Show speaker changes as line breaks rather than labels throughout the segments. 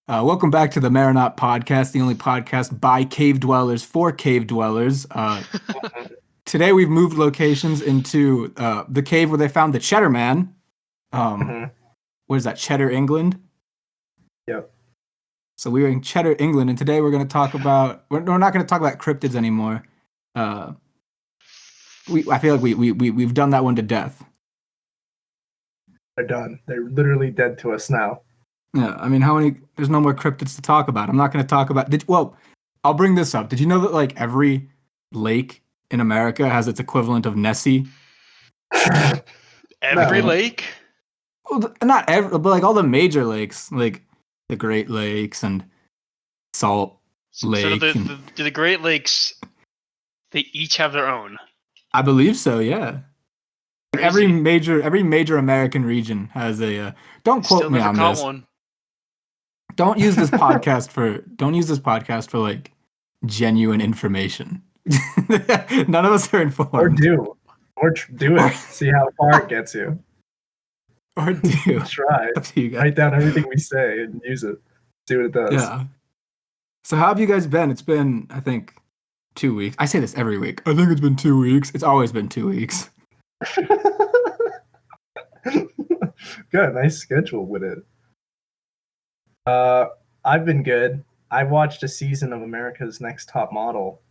Welcome back to the Marinaut Podcast, the only podcast by cave dwellers for cave dwellers. Today we've moved locations into the cave where they found the Cheddar Man. What is that, Cheddar, England?
Yep.
So we're in Cheddar, England, and today we're going to talk about... We're not going to talk about cryptids anymore. I feel like we've done that one to death.
They're done. They're literally dead to us now.
Yeah, I mean, there's no more cryptids to talk about. I'm not going to talk about... I'll bring this up. Did you know that, like, every lake in America has its equivalent of Nessie?
Every lake?
Well, not every, but like all the major lakes, like the Great Lakes and Salt Lake.
So do the Great Lakes, they each have their own?
I believe so, yeah. Like every major American region has a... don't quote me on this. One. Don't use this podcast for like genuine information. None of us are informed.
Or do it. See how far it gets you.
Or do.
Try. Write down everything we say and use it. See what it does.
Yeah. So how have you guys been? It's been, I think, 2 weeks. I say this every week. I think it's been 2 weeks. It's always been 2 weeks.
Got a nice schedule with it. I've been good. I watched a season of America's Next Top Model.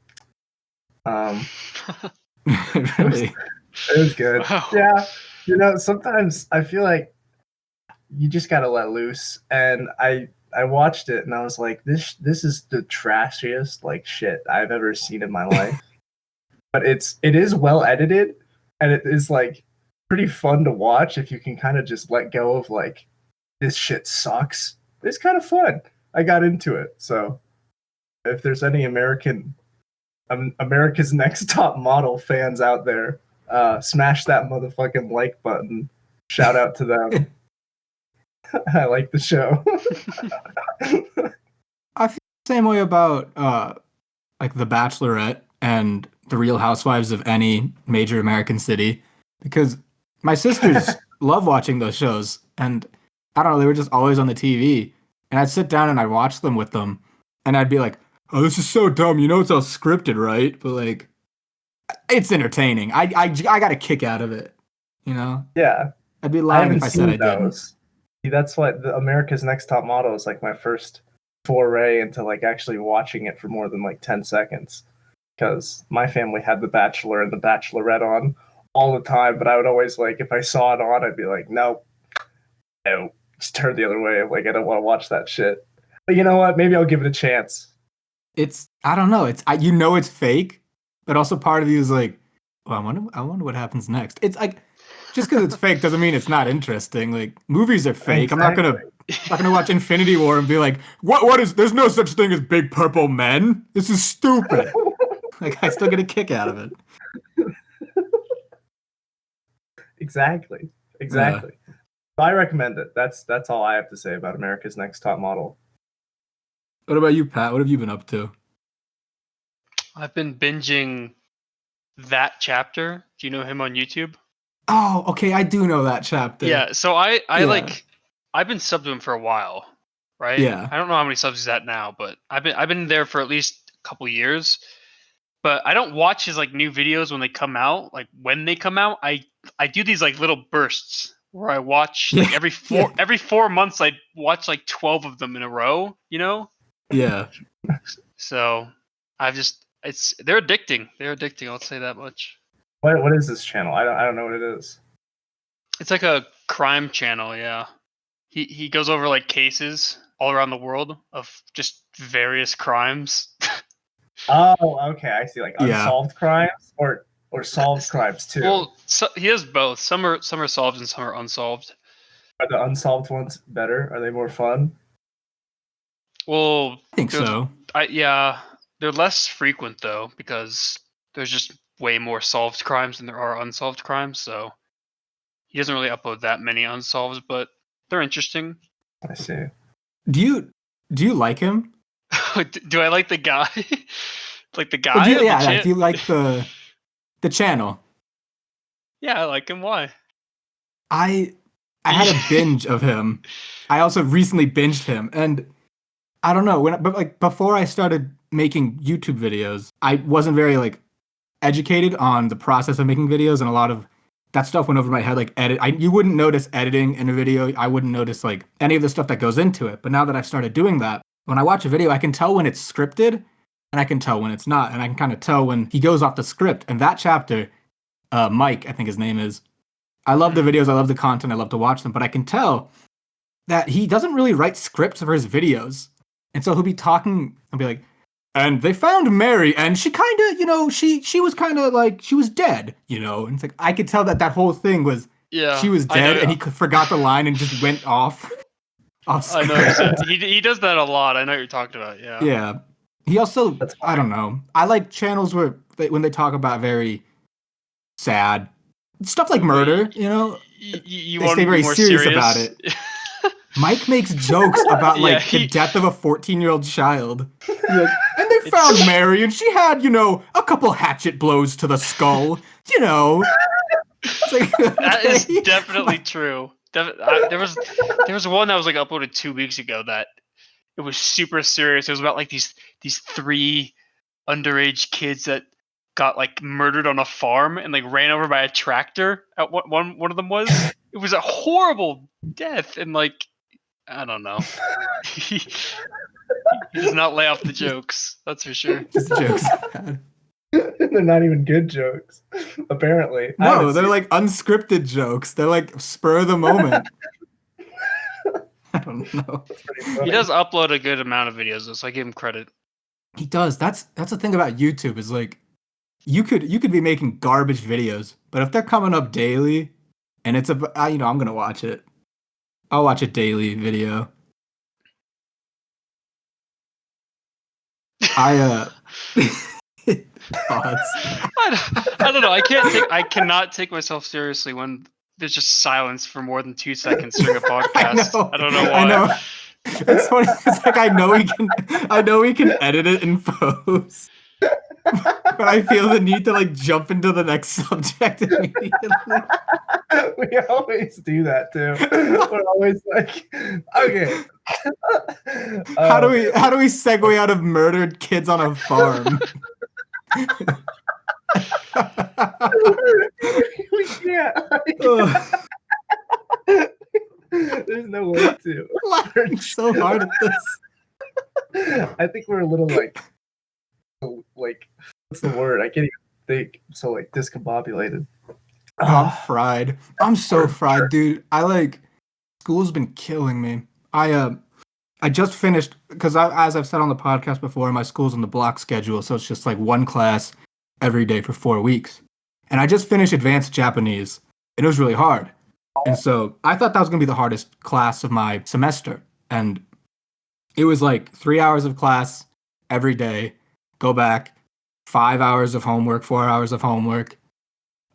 Really?
It was good. Wow. Yeah. You know, sometimes I feel like you just gotta let loose. And I watched it and I was like, this is the trashiest like shit I've ever seen in my life. But it is well edited and it is like pretty fun to watch if you can kind of just let go of like this shit sucks. It's kind of fun. I got into it. So if there's any America's Next Top Model fans out there, smash that motherfucking like button. Shout out to them. I like the show.
I feel the same way about like The Bachelorette and The Real Housewives of any major American city, because my sisters love watching those shows, and I don't know, they were just always on the TV, and I'd sit down and I'd watch them with them, and I'd be like, oh, this is so dumb, you know it's all scripted, right? But like, it's entertaining. I got a kick out of it, you know?
Yeah.
I'd be lying if I said I didn't.
See, that's what the America's Next Top Model is like my first foray into like actually watching it for more than like 10 seconds. Because my family had The Bachelor and The Bachelorette on all the time, but I would always like, if I saw it on, I'd be like, no, just turn the other way. Like, I don't want to watch that shit. But you know what? Maybe I'll give it a chance.
I don't know. It's fake, but also part of you is like, well, I wonder what happens next. It's like, just because it's fake doesn't mean it's not interesting. Like, movies are fake.
Exactly.
I'm not gonna watch Infinity War and be like, what is? There's no such thing as big purple men. This is stupid. Like, I still get a kick out of it.
Exactly. I recommend it. That's all I have to say about America's Next Top Model.
What about you, Pat? What have you been up to?
I've been binging That Chapter. Do you know him on YouTube?
Oh, okay, I do know That Chapter.
Yeah, so I've been subbed to him for a while, right?
Yeah.
I don't know how many subs he's at now, but I've been there for at least a couple years. But I don't watch his like new videos when they come out. Like when they come out, I do these like little bursts where I watch like every 4 months I watch like 12 of them in a row, you know?
Yeah.
So they're addicting. They're addicting, I'll say that much.
What is this channel? I don't know what it is.
It's like a crime channel, yeah. He goes over like cases all around the world of just various crimes.
Oh, okay, I see. Like unsolved crimes or solved crimes too.
Well, so he has both. Some are solved and some are unsolved.
Are the unsolved ones better? Are they more fun?
Well,
I think so.
They're less frequent though, because there's just way more solved crimes than there are unsolved crimes. So he doesn't really upload that many unsolved, but they're interesting.
I see.
Do you like him?
Do I like the guy? Like the guy?
Do you like the channel?
Yeah, I like him. Why?
I had a binge of him. I also recently binged him, and I don't know but like before I started making YouTube videos, I wasn't very like educated on the process of making videos, and a lot of that stuff went over my head. Like you wouldn't notice editing in a video. I wouldn't notice like any of the stuff that goes into it. But now that I've started doing that, when I watch a video, I can tell when it's scripted, and I can tell when it's not, and I can kind of tell when he goes off the script. And that chapter, Mike, I think his name is. I love the videos. I love the content. I love to watch them, but I can tell that he doesn't really write scripts for his videos. And so he'll be talking and be like, and they found Mary, and she kind of, she was kind of like, she was dead, And it's like, I could tell that whole thing was, she was dead, and he forgot the line and just went off script.
I know. He does that a lot. I know what you're talking about, yeah.
Yeah. He also, I don't know. I like channels when they talk about very sad stuff like murder,
You
they
want
stay
to be
very
more
serious about it. Mike makes jokes about the death of a 14-year-old child. And they found Mary, and she had, a couple hatchet blows to the skull. Like,
that is definitely true. There was one that was like uploaded 2 weeks ago that it was super serious. It was about like these 3 underage kids that got like murdered on a farm and like ran over by a tractor. At one of them was. It was a horrible death, and like I don't know. He does not lay off the jokes. That's for sure.
Just jokes.
They're not even good jokes, apparently.
No, they're like unscripted jokes. They're like spur of the moment. I don't know.
He does upload a good amount of videos, though, so I give him credit.
He does. That's the thing about YouTube is like you could be making garbage videos, but if they're coming up daily, and it's I'm gonna watch it. I'll watch a daily video. I
don't know. I cannot take myself seriously when there's just silence for more than 2 seconds during a podcast. I don't know why.
I know. It's funny. It's like I know we can edit it in post. But I feel the need to like jump into the next subject immediately.
We always do that too. We're always like, okay.
How do we segue out of murdered kids on a farm?
We can't. There's no way to.
Laughing so hard at this.
I think we're a little like what's the word? I can't even think. So like discombobulated.
I'm fried. I'm so fried, dude. School's been killing me. I just finished because as I've said on the podcast before, my school's on the block schedule, so it's just like one class every day for 4 weeks. And I just finished advanced Japanese, and it was really hard. And so I thought that was gonna be the hardest class of my semester, and it was like 3 hours of class every day. Go back, 5 hours of homework, 4 hours of homework.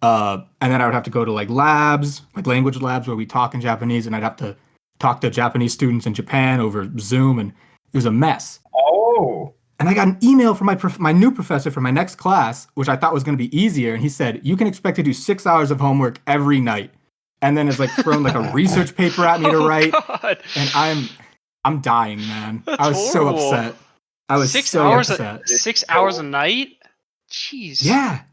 And then I would have to go to like labs, like language labs where we talk in Japanese, and I'd have to talk to Japanese students in Japan over Zoom, and it was a mess.
Oh.
And I got an email from my new professor for my next class, which I thought was going to be easier, and he said, you can expect to do 6 hours of homework every night. And then it's like thrown like a research paper at me to write.
God.
And I'm dying, man. I was
horrible.
so upset. I was
6
so
hours
upset.
6 hours a night? Jeez.
Yeah.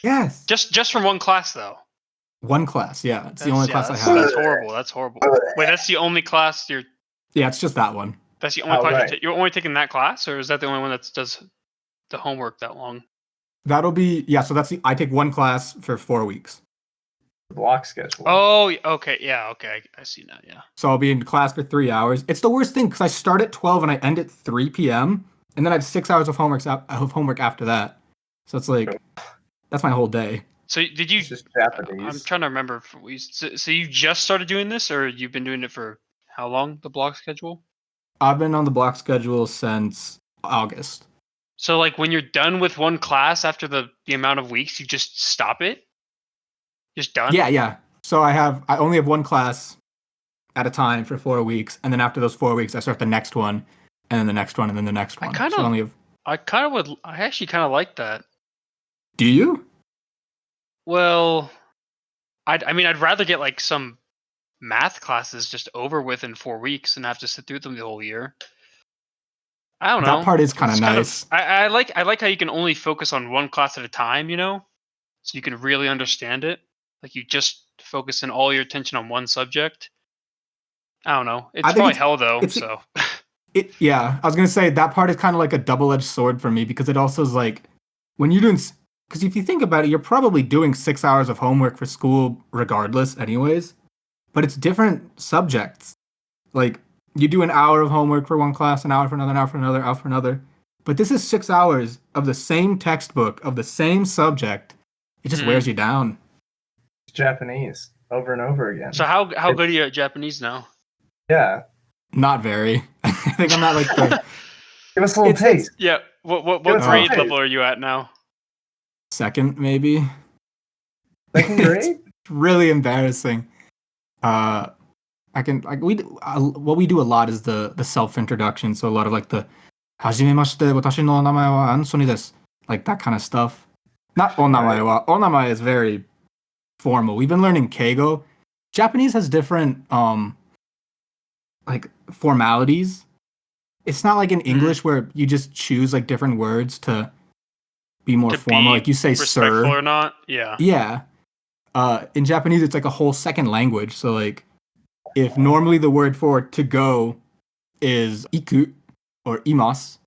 Yes.
Just from one class though.
One class, yeah. It's the only class I
that's,
have.
That's horrible. That's horrible. Wait, that's the only class you're.
Yeah, it's just that one.
That's the only class
right.
you're only taking that class, or is that the only one that does the homework that long?
That'll be so I take one class for 4 weeks.
Block schedule.
Oh, okay, yeah, okay, I see now, yeah.
So I'll be in class for 3 hours. It's the worst thing because I start at 12 and I end at 3 p.m. and then I have 6 hours of homework after that. So it's like that's my whole day.
So did you?
It's just Japanese.
I'm trying to remember. So you just started doing this, or you've been doing it for how long? The block schedule?
I've been on the block schedule since August.
So like when you're done with one class after the amount of weeks, you just stop it? Just done?
Yeah. So I only have one class at a time for 4 weeks, and then after those 4 weeks, I start the next one, and then the next one, and then the next one. I
actually kind of like that.
Do you?
Well, I'd rather get like some math classes just over with in 4 weeks and have to sit through them the whole year. I don't know.
That part is kind of
It's
nice.
I like how you can only focus on one class at a time, so you can really understand it. Like you just focus in all your attention on one subject. I don't know. It's
I think
probably hell though.
it's
So
yeah, I was gonna say that part is kind of like a double-edged sword for me because it also is like when you're doing, because if you think about it, you're probably doing 6 hours of homework for school regardless, anyways. But it's different subjects. Like you do an hour of homework for one class, an hour for another, an hour for another, hour for another. But this is 6 hours of the same textbook of the same subject. It just wears you down.
It's Japanese over and over again.
So how good are you at Japanese now?
Yeah.
Not very. I think I'm not like the.
Give us a little taste.
Yeah. What grade level are you at now?
Second, maybe.
Second grade?
It's really embarrassing. I can like what we do a lot is the self introduction. So a lot of like the hajimemashite, watashi no namae wa Anthony desu, like that kind of stuff. Not onamae wa. Onamae is very formal. We've been learning keigo. Japanese has different like formalities. It's not like in English where you just choose like different words to be more formal. Like you say sir
or not. Yeah.
Yeah. In Japanese it's like a whole second language. So like if normally the word for to go is iku or imasu,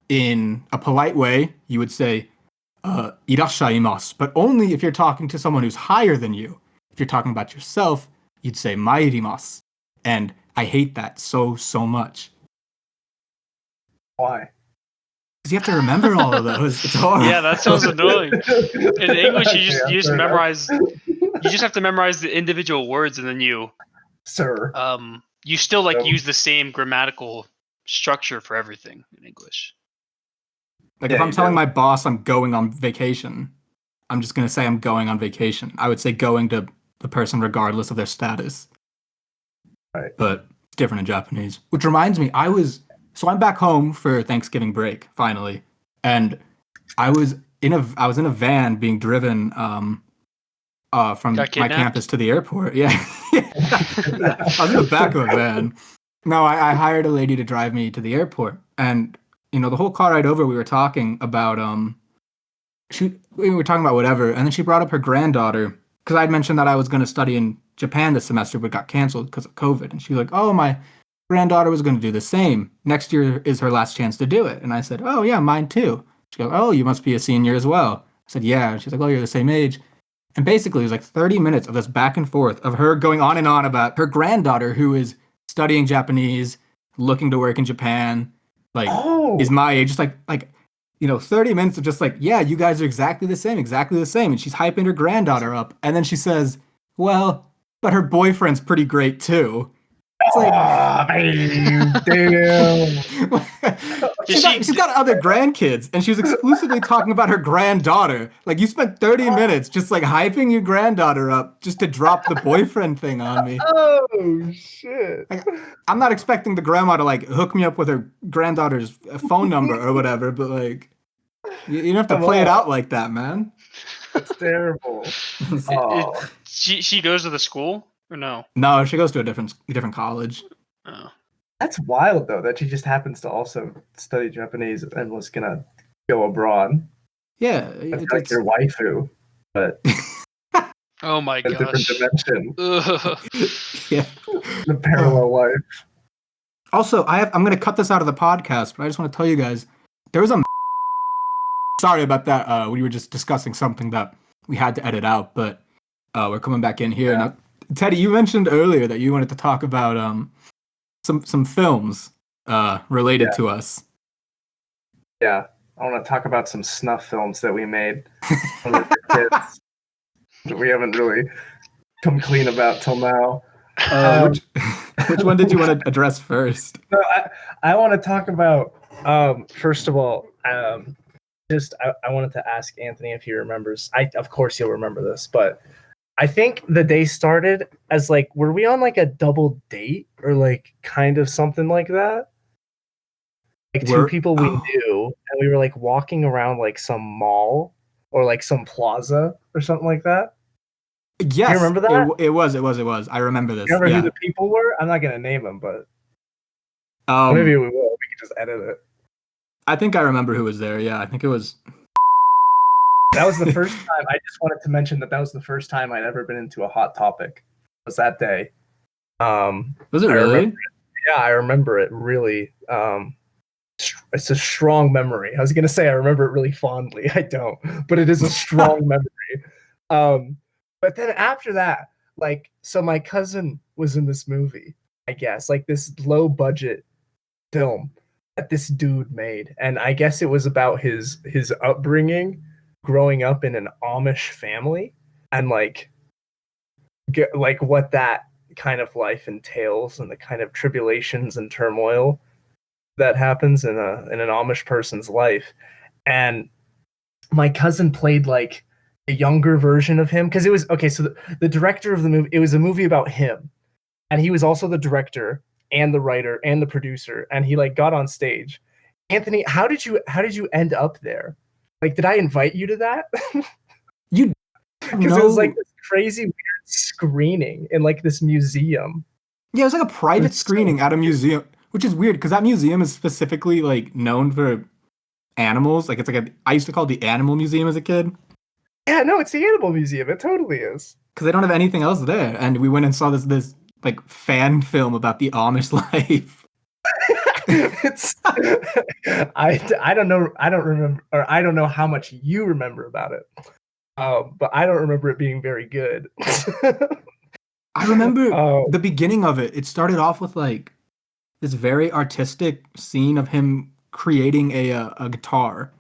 in a polite way you would say irashaimasu, but only if you're talking to someone who's higher than you. If you're talking about yourself, you'd say mairimasu. And I hate that so much.
Why?
Because you have to remember all of those. It's hard.
Yeah, that sounds annoying. In English, you just memorize. You just have to memorize the individual words, and then you still like use the same grammatical structure for everything in English.
Like if I'm telling my boss I'm going on vacation, I'm just gonna say I'm going on vacation. I would say going to the person regardless of their status.
Right.
But it's different in Japanese. Which reminds me, I'm back home for Thanksgiving break, finally. And I was in a van being driven from my campus to the airport. Yeah. I was in the back of a van. No, I hired a lady to drive me to the airport. And, the whole car ride over, we were talking about, we were talking about whatever. And then she brought up her granddaughter. Because I'd mentioned that I was going to study in Japan this semester, but got canceled because of COVID. And she's like, oh, my granddaughter was going to do the same. Next year is her last chance to do it. And I said, oh, yeah, mine too. She goes, oh, you must be a senior as well. I said, yeah. And she's like, oh, you're the same age. And basically, it was like 30 minutes of this back and forth of her going on and on about her granddaughter who is studying Japanese, looking to work in Japan, like, is my age. Just like 30 minutes of just like, yeah, you guys are exactly the same. And she's hyping her granddaughter up. And then she says, well, but her boyfriend's pretty great too. It's like, damn. She's got other grandkids, and she was exclusively talking about her granddaughter. Like, you spent 30 minutes just like hyping your granddaughter up just to drop the boyfriend thing on me.
Oh shit!
Like, I'm not expecting the grandma to like hook me up with her granddaughter's phone number or whatever, but like, you don't have to play it out like that, man.
It's terrible.
She goes to the school or no?
No, she goes to a different college.
Oh.
That's wild though that she just happens to also study Japanese and was gonna go abroad.
Yeah,
it's like your waifu, but
oh my gosh,
a different dimension.
Yeah,
the parallel life.
Also, I'm gonna cut this out of the podcast, but I just want to tell you guys there was a. Sorry about that. We were just discussing something that we had to edit out, but we're coming back in here. Yeah. Now, Teddy, you mentioned earlier that you wanted to talk about some films related to us.
Yeah, I want to talk about some snuff films that we made when we were kids that we haven't really come clean about till now.
Which one did you want to address first?
No, I want to talk about first of all. I wanted to ask Anthony if he remembers. Of course he'll remember this, but I think the day started as like, were we on like a double date or like kind of something like that? Like two people we knew, and we were like walking around like some mall or like some plaza or something like that.
Yes,
you remember that?
It was. I remember this.
You remember who the people were? I'm not gonna name them, but maybe we will. We can just edit it.
I think I remember who was there. Yeah, I think it was.
That was the first time. I just wanted to mention that was the first time I'd ever been into a Hot Topic. Was that day?
Was it really?
I remember it really. It's a strong memory. I was gonna say I remember it really fondly. I don't, but it is a strong memory. But then after that, like, so my cousin was in this movie. I guess like this low budget film that this dude made, and I guess it was about his upbringing, growing up in an Amish family, and like what that kind of life entails, and the kind of tribulations and turmoil that happens in an Amish person's life. And my cousin played like a younger version of him, because it was okay. So the director of the movie, it was a movie about him, and he was also the director and the writer and the producer, and he like got on stage. Anthony, how did you end up there? Like, did I invite you to that?
You
because it was like this crazy weird screening in like this museum.
Yeah, it was like a private screening at a museum, which is weird because that museum is specifically like known for animals. Like, it's like I used to call it the Animal Museum as a kid.
Yeah, no, it's the Animal Museum. It totally is.
Because they don't have anything else there, and we went and saw this like fan film about the Amish life.
It's I don't remember, or I don't know how much you remember about it, but I don't remember it being very good.
I remember the beginning of it. It started off with like this very artistic scene of him creating a guitar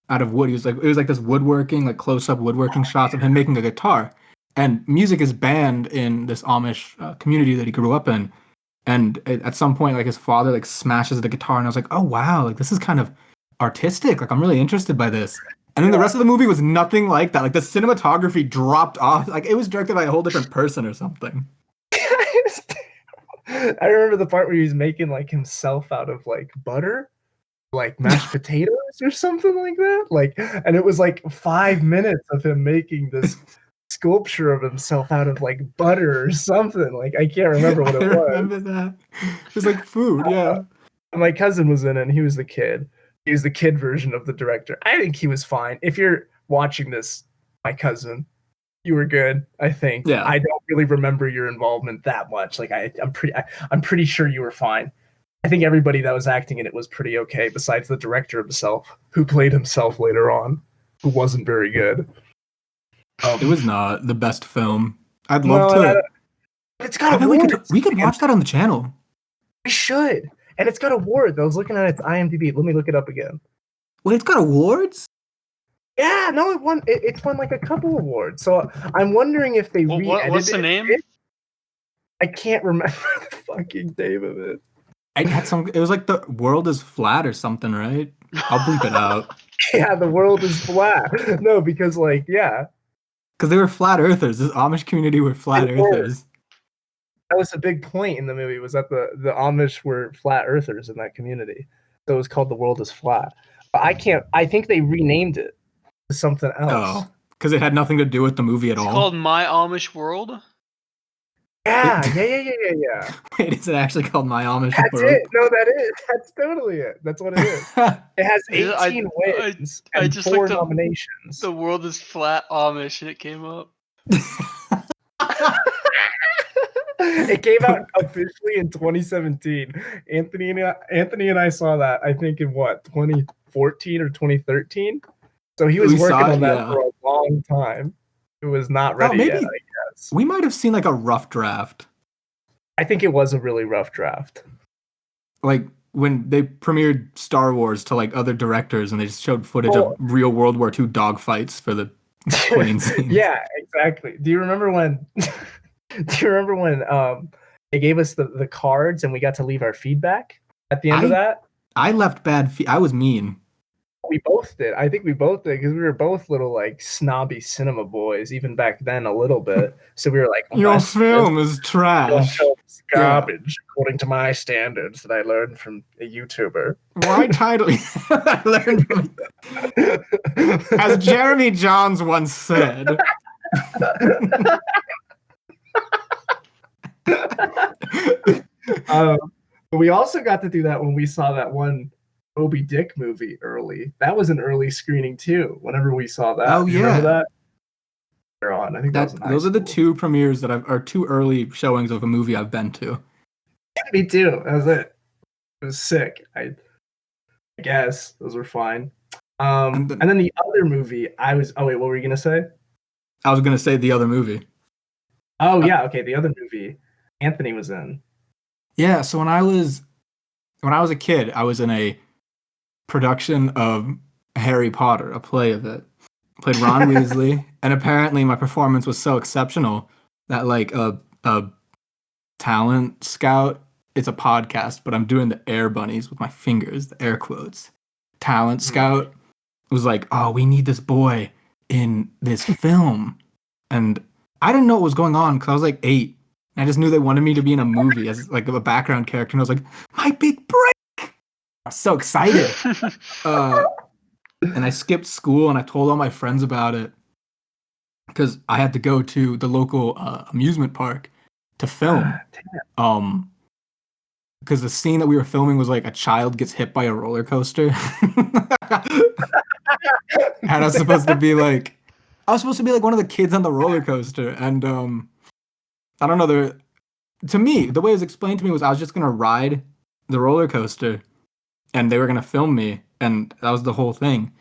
out of wood. It was like this woodworking, like close-up woodworking shots of him making a guitar. And music is banned in this Amish community that he grew up in. And at some point, like, his father like smashes the guitar, and I was like, oh wow, like this is kind of artistic. Like, I'm really interested by this. And then the rest of the movie was nothing like that. Like, the cinematography dropped off. Like, it was directed by a whole different person or something.
I remember the part where he was making like himself out of like butter, like mashed potatoes or something like that. Like, and it was like 5 minutes of him making this sculpture of himself out of like butter or something. Like, I can't remember what it was.
I remember that. It was like food, yeah.
My cousin was in it, and he was the kid. He was the kid version of the director. I think he was fine. If you're watching this, my cousin, you were good, I think.
Yeah.
I don't really remember your involvement that much. Like, I'm pretty sure you were fine. I think everybody that was acting in it was pretty okay, besides the director himself, who played himself later on, who wasn't very good.
It was not the best film. I'd love to.
It's got
awards. We could watch that on the channel.
We should. And it's got awards. I was looking at its IMDb. Let me look it up again.
Wait, it's got awards?
Yeah, no, it won. It's won like a couple awards. So I'm wondering if they re-edited
what's the name?
I can't remember the fucking name of it.
It was like The World is Flat or something, right? I'll bleep it out.
Yeah, The World is Flat. No, because like, yeah.
Because they were flat earthers. This Amish community were flat earthers.
That was a big point in the movie, was that the Amish were flat earthers in that community. So it was called The World is Flat. But I think they renamed it to something else.
Oh, because it had nothing to do with the movie at all.
It's called My Amish World?
Yeah.
Wait, is it actually called My Amish
That's
World?
it. No, that is. That's totally it. That's what it is. It has 18 wins and 4 nominations.
The World is Flat Amish, and it came up.
It came out officially in 2017. Anthony and I saw that, I think, in what, 2014 or 2013? So he was working on that for a long time. It was not ready yet, I guess.
We might have seen like a rough draft.
I think it was a really rough draft.
Like when they premiered Star Wars to like other directors, and they just showed footage of real World War II dogfights for the twin scenes.
Yeah, exactly. Do you remember when they gave us the cards and we got to leave our feedback at the end of that?
I left bad I was mean.
We both did. I think we both did, because we were both little like snobby cinema boys, even back then a little bit. So we were like,
your film is trash.
Your film is garbage, according to my standards that I learned from a YouTuber.
Why title? I learned from, as Jeremy Johns once said.
We also got to do that when we saw that one Moby Dick movie early. That was an early screening too. Whenever we saw that,
Oh,
do you
yeah.
remember that? They're on. I think that was in high
Those are the
school.
two premieres are two early showings of a movie I've been to.
Me too. That was it. It was sick. I guess those were fine. And then the other movie, I was. Oh wait, what were you gonna say?
I was gonna say the other movie.
Oh yeah, okay. The other movie, Anthony was in.
Yeah, so when I was a kid, I was in a production of Harry Potter, a play of it. I played Ron Weasley, and apparently my performance was so exceptional that like a talent scout, it's a podcast, but I'm doing the air bunnies with my fingers, the air quotes. Talent scout was like, "Oh, we need this boy in this film." And I didn't know what was going on because I was like 8. I just knew they wanted me to be in a movie as like a background character, and I was like, "My big break!" I was so excited. And I skipped school, and I told all my friends about it because I had to go to the local amusement park to film. Because the scene that we were filming was like a child gets hit by a roller coaster, and I was supposed to be like one of the kids on the roller coaster, and I don't know. To me, the way it was explained to me was I was just gonna ride the roller coaster, and they were gonna film me, and that was the whole thing.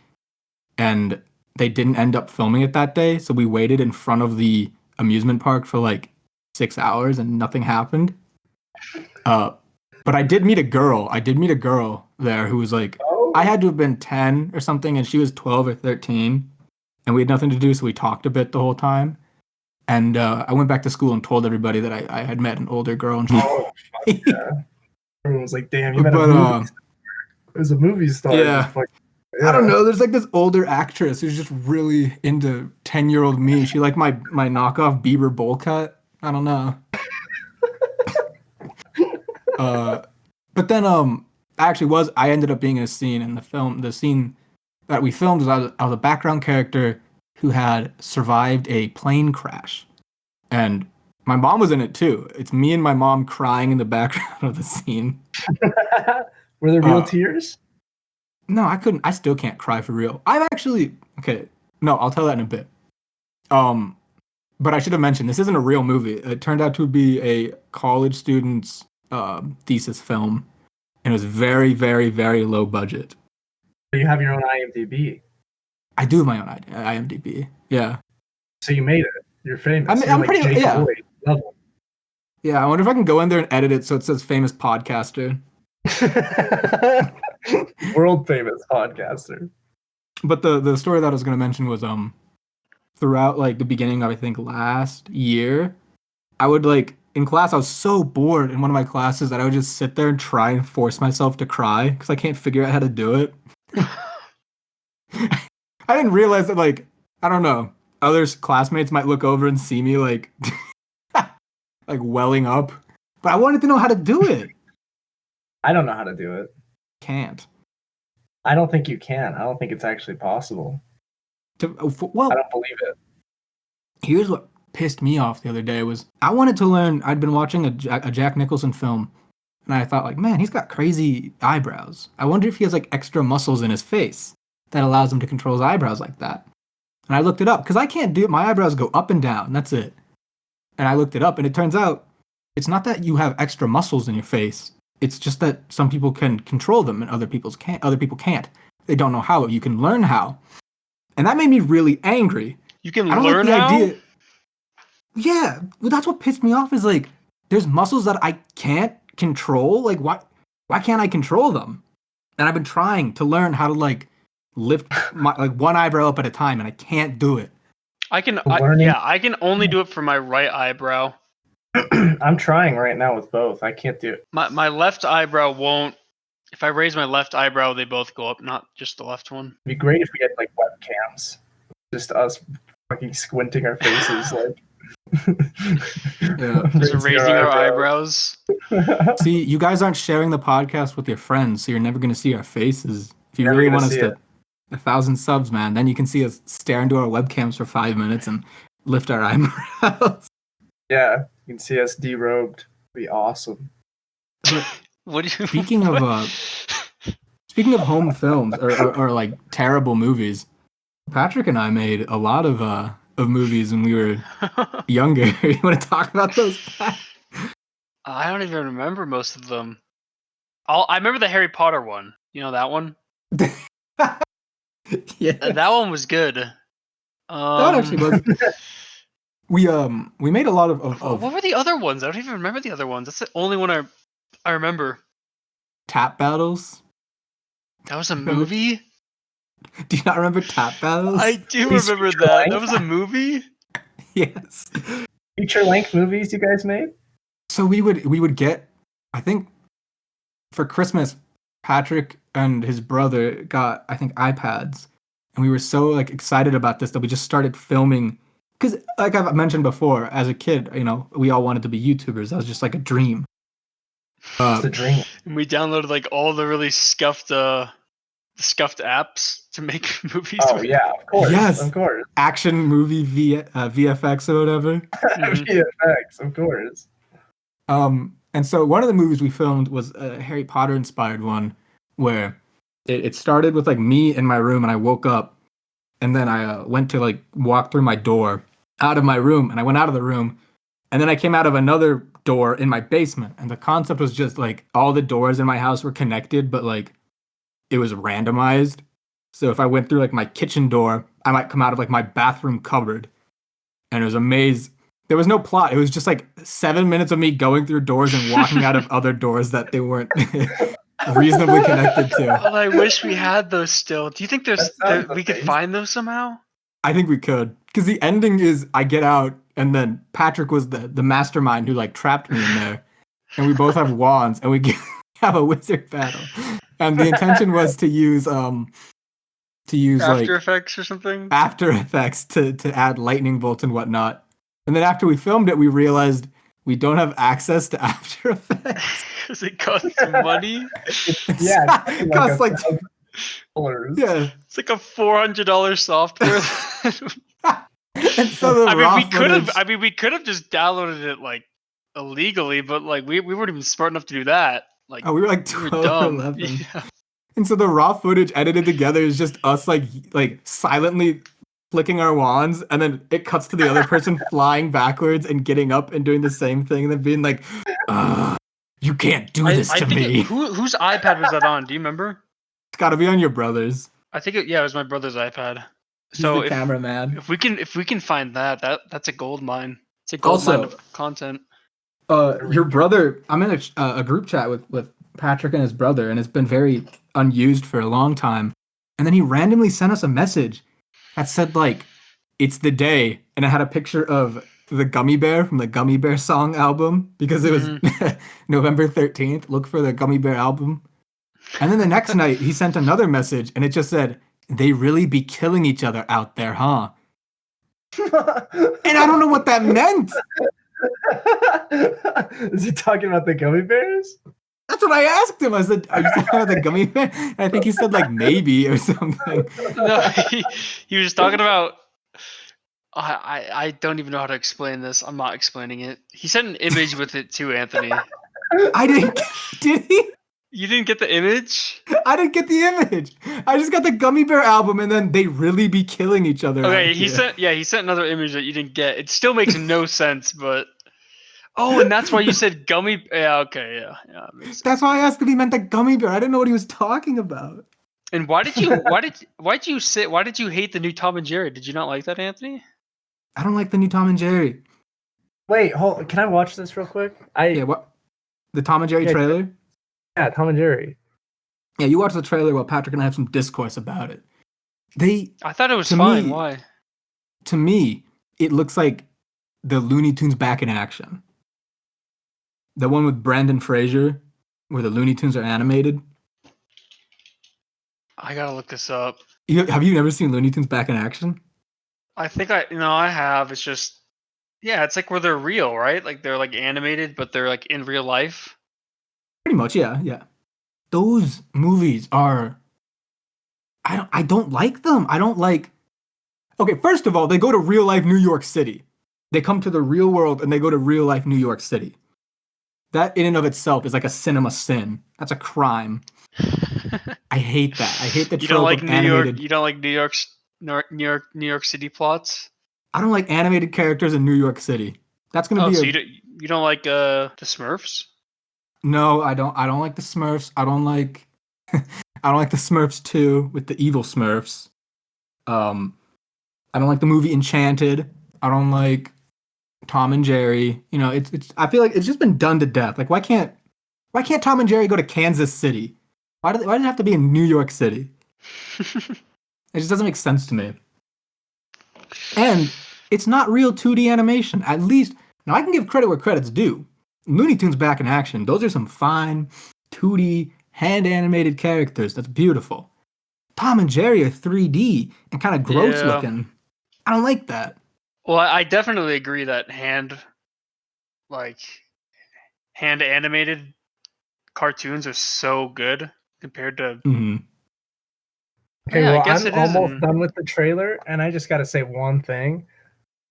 And they didn't end up filming it that day, so we waited in front of the amusement park for like 6 hours, and nothing happened. But I did meet a girl. There who was like, I had to have been 10 or something, and she was 12 or 13, and we had nothing to do, so we talked a bit the whole time. And I went back to school and told everybody that I had met an older girl. And
fuck yeah. Everyone was like, "Damn, you met a movie star." It was a movie star.
Yeah. I don't know. There's like this older actress who's just really into 10-year-old me. She liked my knockoff Bieber bowl cut. I don't know. But then I ended up being in a scene in the film. The scene that we filmed was I was a background character who had survived a plane crash. And my mom was in it too. It's me and my mom crying in the background of the scene.
Were there real tears?
No, I couldn't. I still can't cry for real. Okay. No, I'll tell that in a bit. But I should have mentioned this isn't a real movie. It turned out to be a college student's thesis film, and it was very, very, very low budget.
You have your own IMDb.
I do have my own IMDb. Yeah.
So you made it. You're famous.
I'm pretty. Like yeah. Level. Yeah. I wonder if I can go in there and edit it so it says famous podcaster.
World famous podcaster.
But the story that I was going to mention was throughout like the beginning of I think last year, I would like in class I was so bored in one of my classes that I would just sit there and try and force myself to cry because I can't figure out how to do it. I didn't realize that like I don't know, other classmates might look over and see me like like welling up, but I wanted to know how to do it.
I don't know how to do it.
Can't.
I don't think you can. I don't think it's actually possible. I don't believe it.
Here's what pissed me off the other day was I wanted to learn. I'd been watching a Jack Nicholson film, and I thought like, man, he's got crazy eyebrows. I wonder if he has like extra muscles in his face that allows him to control his eyebrows like that. And I looked it up because I can't do it. My eyebrows go up and down. That's it. And I looked it up, and it turns out it's not that you have extra muscles in your face. It's just that some people can control them and other people can't. They don't know how. You can learn how. And that made me really angry.
You can learn how?
Yeah. Well, that's what pissed me off is like, there's muscles that I can't control. Like, why can't I control them? And I've been trying to learn how to like lift my like one eyebrow up at a time, and I can't do it.
I can only do it for my right eyebrow.
I'm trying right now with both. I can't do it.
My left eyebrow won't. If I raise my left eyebrow, they both go up, not just the left one.
It'd be great if we had like webcams, just us fucking squinting our faces, like
just raising our eyebrows.
See, you guys aren't sharing the podcast with your friends, so you're never gonna see our faces. If you really want us to 1,000 subs, man, then you can see us stare into our webcams for 5 minutes and lift our eyebrows.
Yeah, you can see us derobed. It'd be awesome.
Speaking of Speaking of home films or like terrible movies, Patrick and I made a lot of movies when we were younger. You want to talk about those, Pat?
I don't even remember most of them. I remember the Harry Potter one. You know that one?
Yeah.
That one was good.
That one actually was. We made a lot of
what were the other ones? I don't even remember the other ones. That's the only one I remember.
tap battles.
That was a movie?
Do you not remember tap battles?
I do remember that. That was a movie?
Yes.
Feature-length movies you guys made?
So we would get, I think, for Christmas, Patrick and his brother got, I think, iPads, and we were so like excited about this that we just started filming. Because, like I've mentioned before, as a kid, you know, we all wanted to be YouTubers. That was just like a dream.
It's a dream.
And we downloaded like all the really scuffed apps to make movies.
Oh yeah, of course.
Yes.
Of course.
Action movie VFX or whatever.
VFX, of course.
And so one of the movies we filmed was a Harry Potter inspired one where it started with like me in my room, and I woke up, and then I went to like walk through my door out of my room, and I went out of the room, and then I came out of another door in my basement, and the concept was just like all the doors in my house were connected, but like it was randomized. So if I went through like my kitchen door, I might come out of like my bathroom cupboard, and it was a maze. There was no plot. It was just like 7 minutes of me going through doors and walking out of other doors that they weren't reasonably connected to.
Well, I wish we had those still. Do you think we could find those somehow?
I think we could. Because the ending is I get out, and then Patrick was the mastermind who like trapped me in there. And we both have wands, and we have a wizard battle. And the intention was to use After
Effects or something?
After Effects to add lightning bolts and whatnot. And then after we filmed it, we realized we don't have access to After Effects.
Because it costs money?
Yeah.
It costs like
$1,000.
yeah.
It's like a $400 software.
And so
we could have just downloaded it like illegally, but like we weren't even smart enough to do that. Like
we were like
we
12
were dumb.
11.
Yeah.
And so the raw footage edited together is just us like silently flicking our wands, and then it cuts to the other person flying backwards and getting up and doing the same thing, and then being like, you can't do this to me.
Whose iPad was that on? Do you remember?
It's got to be on your brother's.
I think it was my brother's iPad.
He's
So
the cameraman.
if we can find that's a gold mine. It's a gold mine of content.
Your brother, I'm in a group chat with Patrick and his brother, and it's been very unused for a long time. And then he randomly sent us a message that said like, it's the day, and it had a picture of the gummy bear from the Gummy Bear song album, because it was November 13th. Look for the Gummy Bear album. And then the next night he sent another message, and it just said, they really be killing each other out there, huh? And I don't know what that meant.
Is he talking about the gummy bears?
That's what I asked him. I said, are you talking about the gummy bear? And I think he said like maybe or something.
No, he was talking about. I don't even know how to explain this. I'm not explaining it. He sent an image with it too, Anthony.
I didn't. Did he?
You didn't get the image?
I didn't get the image. I just got the Gummy Bear album, and then they really be killing each other.
Okay, he sent another image that you didn't get. It still makes no sense, but oh, and that's why you said gummy. Yeah, okay, yeah. It makes sense.
That's why I asked if he meant the Gummy Bear. I didn't know what he was talking about.
And why did you hate the new Tom and Jerry? Did you not like that, Anthony?
I don't like the new Tom and Jerry.
Wait, can I watch this real quick?
What? The Tom and Jerry trailer?
Yeah, Tom and Jerry.
Yeah, you watch the trailer while Patrick and I have some discourse about it.
I thought it was fine. Why?
To me, it looks like the Looney Tunes back in action. The one with Brendan Fraser, where the Looney Tunes are animated.
I gotta look this up.
Have you never seen Looney Tunes back in action?
I think I have. It's just, yeah, it's like where they're real, right? Like they're like animated, but they're like in real life.
Pretty much, yeah. Those movies are. I don't like them. I don't like. Okay, first of all, they go to real life New York City. They come to the real world and they go to real life New York City. That in and of itself is like a cinema sin. That's a crime. I I hate that. I hate the
You don't
trope
like
of
New
animated.
York. You don't like New York City plots.
I don't like animated characters in New York City. That's gonna
Oh,
be
so
a
you don't like the Smurfs?
no. I don't like the Smurfs. I don't like I don't like the Smurfs too with the evil Smurfs. I don't like the movie Enchanted. I don't like Tom and Jerry. You know, it's. I feel like it's just been done to death. Like, why can't Tom and Jerry go to Kansas City? Why does it have to be in New York City? It just doesn't make sense to me. And it's not real 2D animation. At least now I can give credit where credit's due. Looney Tunes back in action. Those are some fine 2D hand animated characters. That's beautiful. Tom and Jerry are 3D and kind of gross
Yeah.
looking. I don't like that.
Well, I definitely agree that hand animated cartoons are so good compared to.
Mm-hmm.
Okay,
Yeah, I
well,
guess
I'm
it is.
almost done with the trailer, and I just got to say one thing.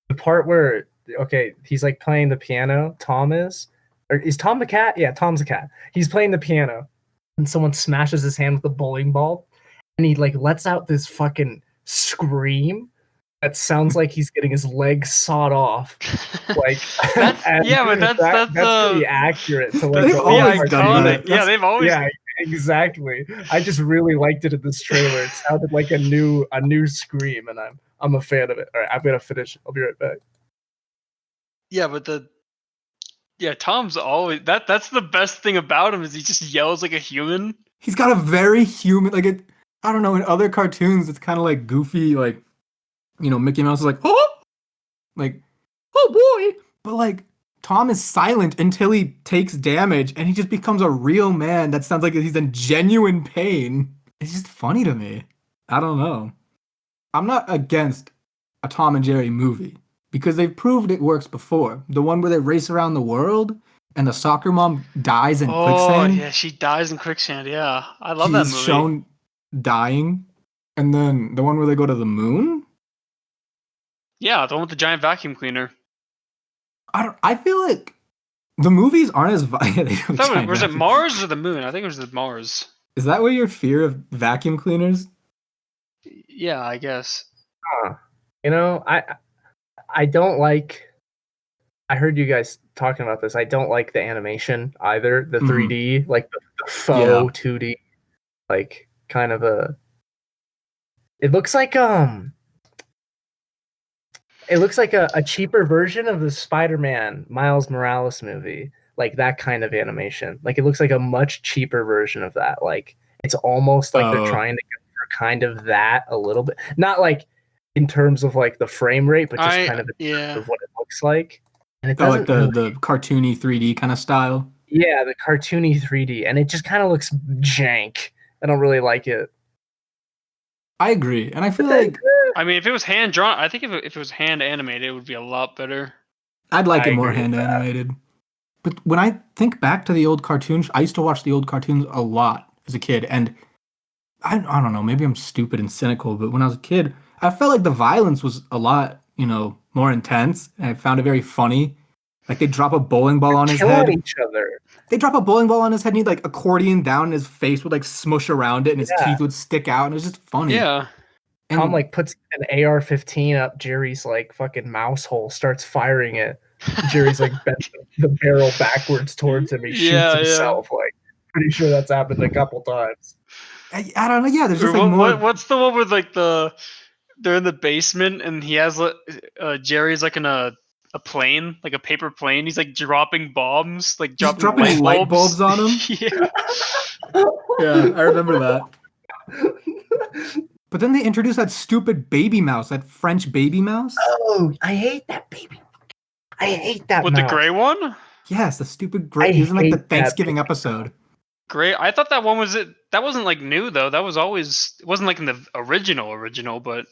The part where, okay, he's like playing the piano, Tom is. Or is Tom the cat? Yeah, Tom's the cat. He's playing the piano, and someone smashes his hand with a bowling ball, and he like lets out this fucking scream that sounds like he's getting his leg sawed off. Like,
That's
pretty accurate to like
They've
the
always
old
done
cartoon.
that.
Yeah, they've always.
Yeah, exactly. I just really liked it in this trailer. It sounded like a new scream, and I'm a fan of it. All right, I'm gonna finish. I'll be right back.
Yeah, but Tom's always that's the best thing about him is he just yells like a human.
He's got a very human, like it. I don't know. In other cartoons, it's kind of like goofy, like Mickey Mouse is like, oh, like, oh boy, but like Tom is silent until he takes damage, and he just becomes a real man. That sounds like he's in genuine pain. It's just funny to me. I don't know. I'm not against a Tom and Jerry movie because they've proved it works before. The one where they race around the world and the soccer mom dies in quicksand.
Yeah, she dies in quicksand. Yeah, I love that movie.
She's shown dying, and then the one where they go to the moon.
Yeah, the one with the giant vacuum cleaner.
I feel like the movies aren't as violent.
Was it Mars or the moon? I think it was the Mars.
Is that where your fear of vacuum cleaners?
Yeah, I guess.
I don't like. I heard you guys talking about this. I don't like the animation either. The 3D, like the faux 2D, like kind of a. It looks like It looks like a cheaper version of the Spider-Man Miles Morales movie, like that kind of animation. Like it looks like a much cheaper version of that. Like it's almost like they're trying to go for kind of that a little bit, not like in terms of like the frame rate, but just kind of in terms of what it looks like. And it doesn't
like the cartoony 3D kind of style.
Yeah, the cartoony 3D, and it just kind of looks jank. I don't really like it.
I agree, and I feel like
I mean, if it was hand drawn, I think if it was hand animated, it would be a lot better.
I'd like it more hand animated. But when I think back to the old cartoons, I used to watch the old cartoons a lot as a kid, and I don't know, maybe I'm stupid and cynical, but when I was a kid, I felt like the violence was a lot, more intense, and I found it very funny. Like they drop a bowling ball on his head.
Each other.
They drop a bowling ball on his head, and he'd like accordion down, and his face would like smush around it, and his teeth would stick out, and it was just funny.
Yeah.
And Tom like puts an AR-15 up Jerry's like fucking mouse hole, starts firing it. Jerry's like bent the barrel backwards towards him. He shoots himself. Like pretty sure that's happened a couple times.
I don't know. Yeah, there's just like more.
What's the one with like they're in the basement and he has Jerry's like in a plane, like a paper plane. He's like dropping bombs, like dropping
light bulbs on him.
Yeah.
Yeah, I remember that. But then they introduced that stupid baby mouse, that French baby mouse.
Oh, I hate that baby. I hate that
with
mouse.
The gray one?
Yes, the stupid gray. He was in like the Thanksgiving episode.
Gray. I thought that one was it. That wasn't like new though. That was always. It wasn't like in the original, but.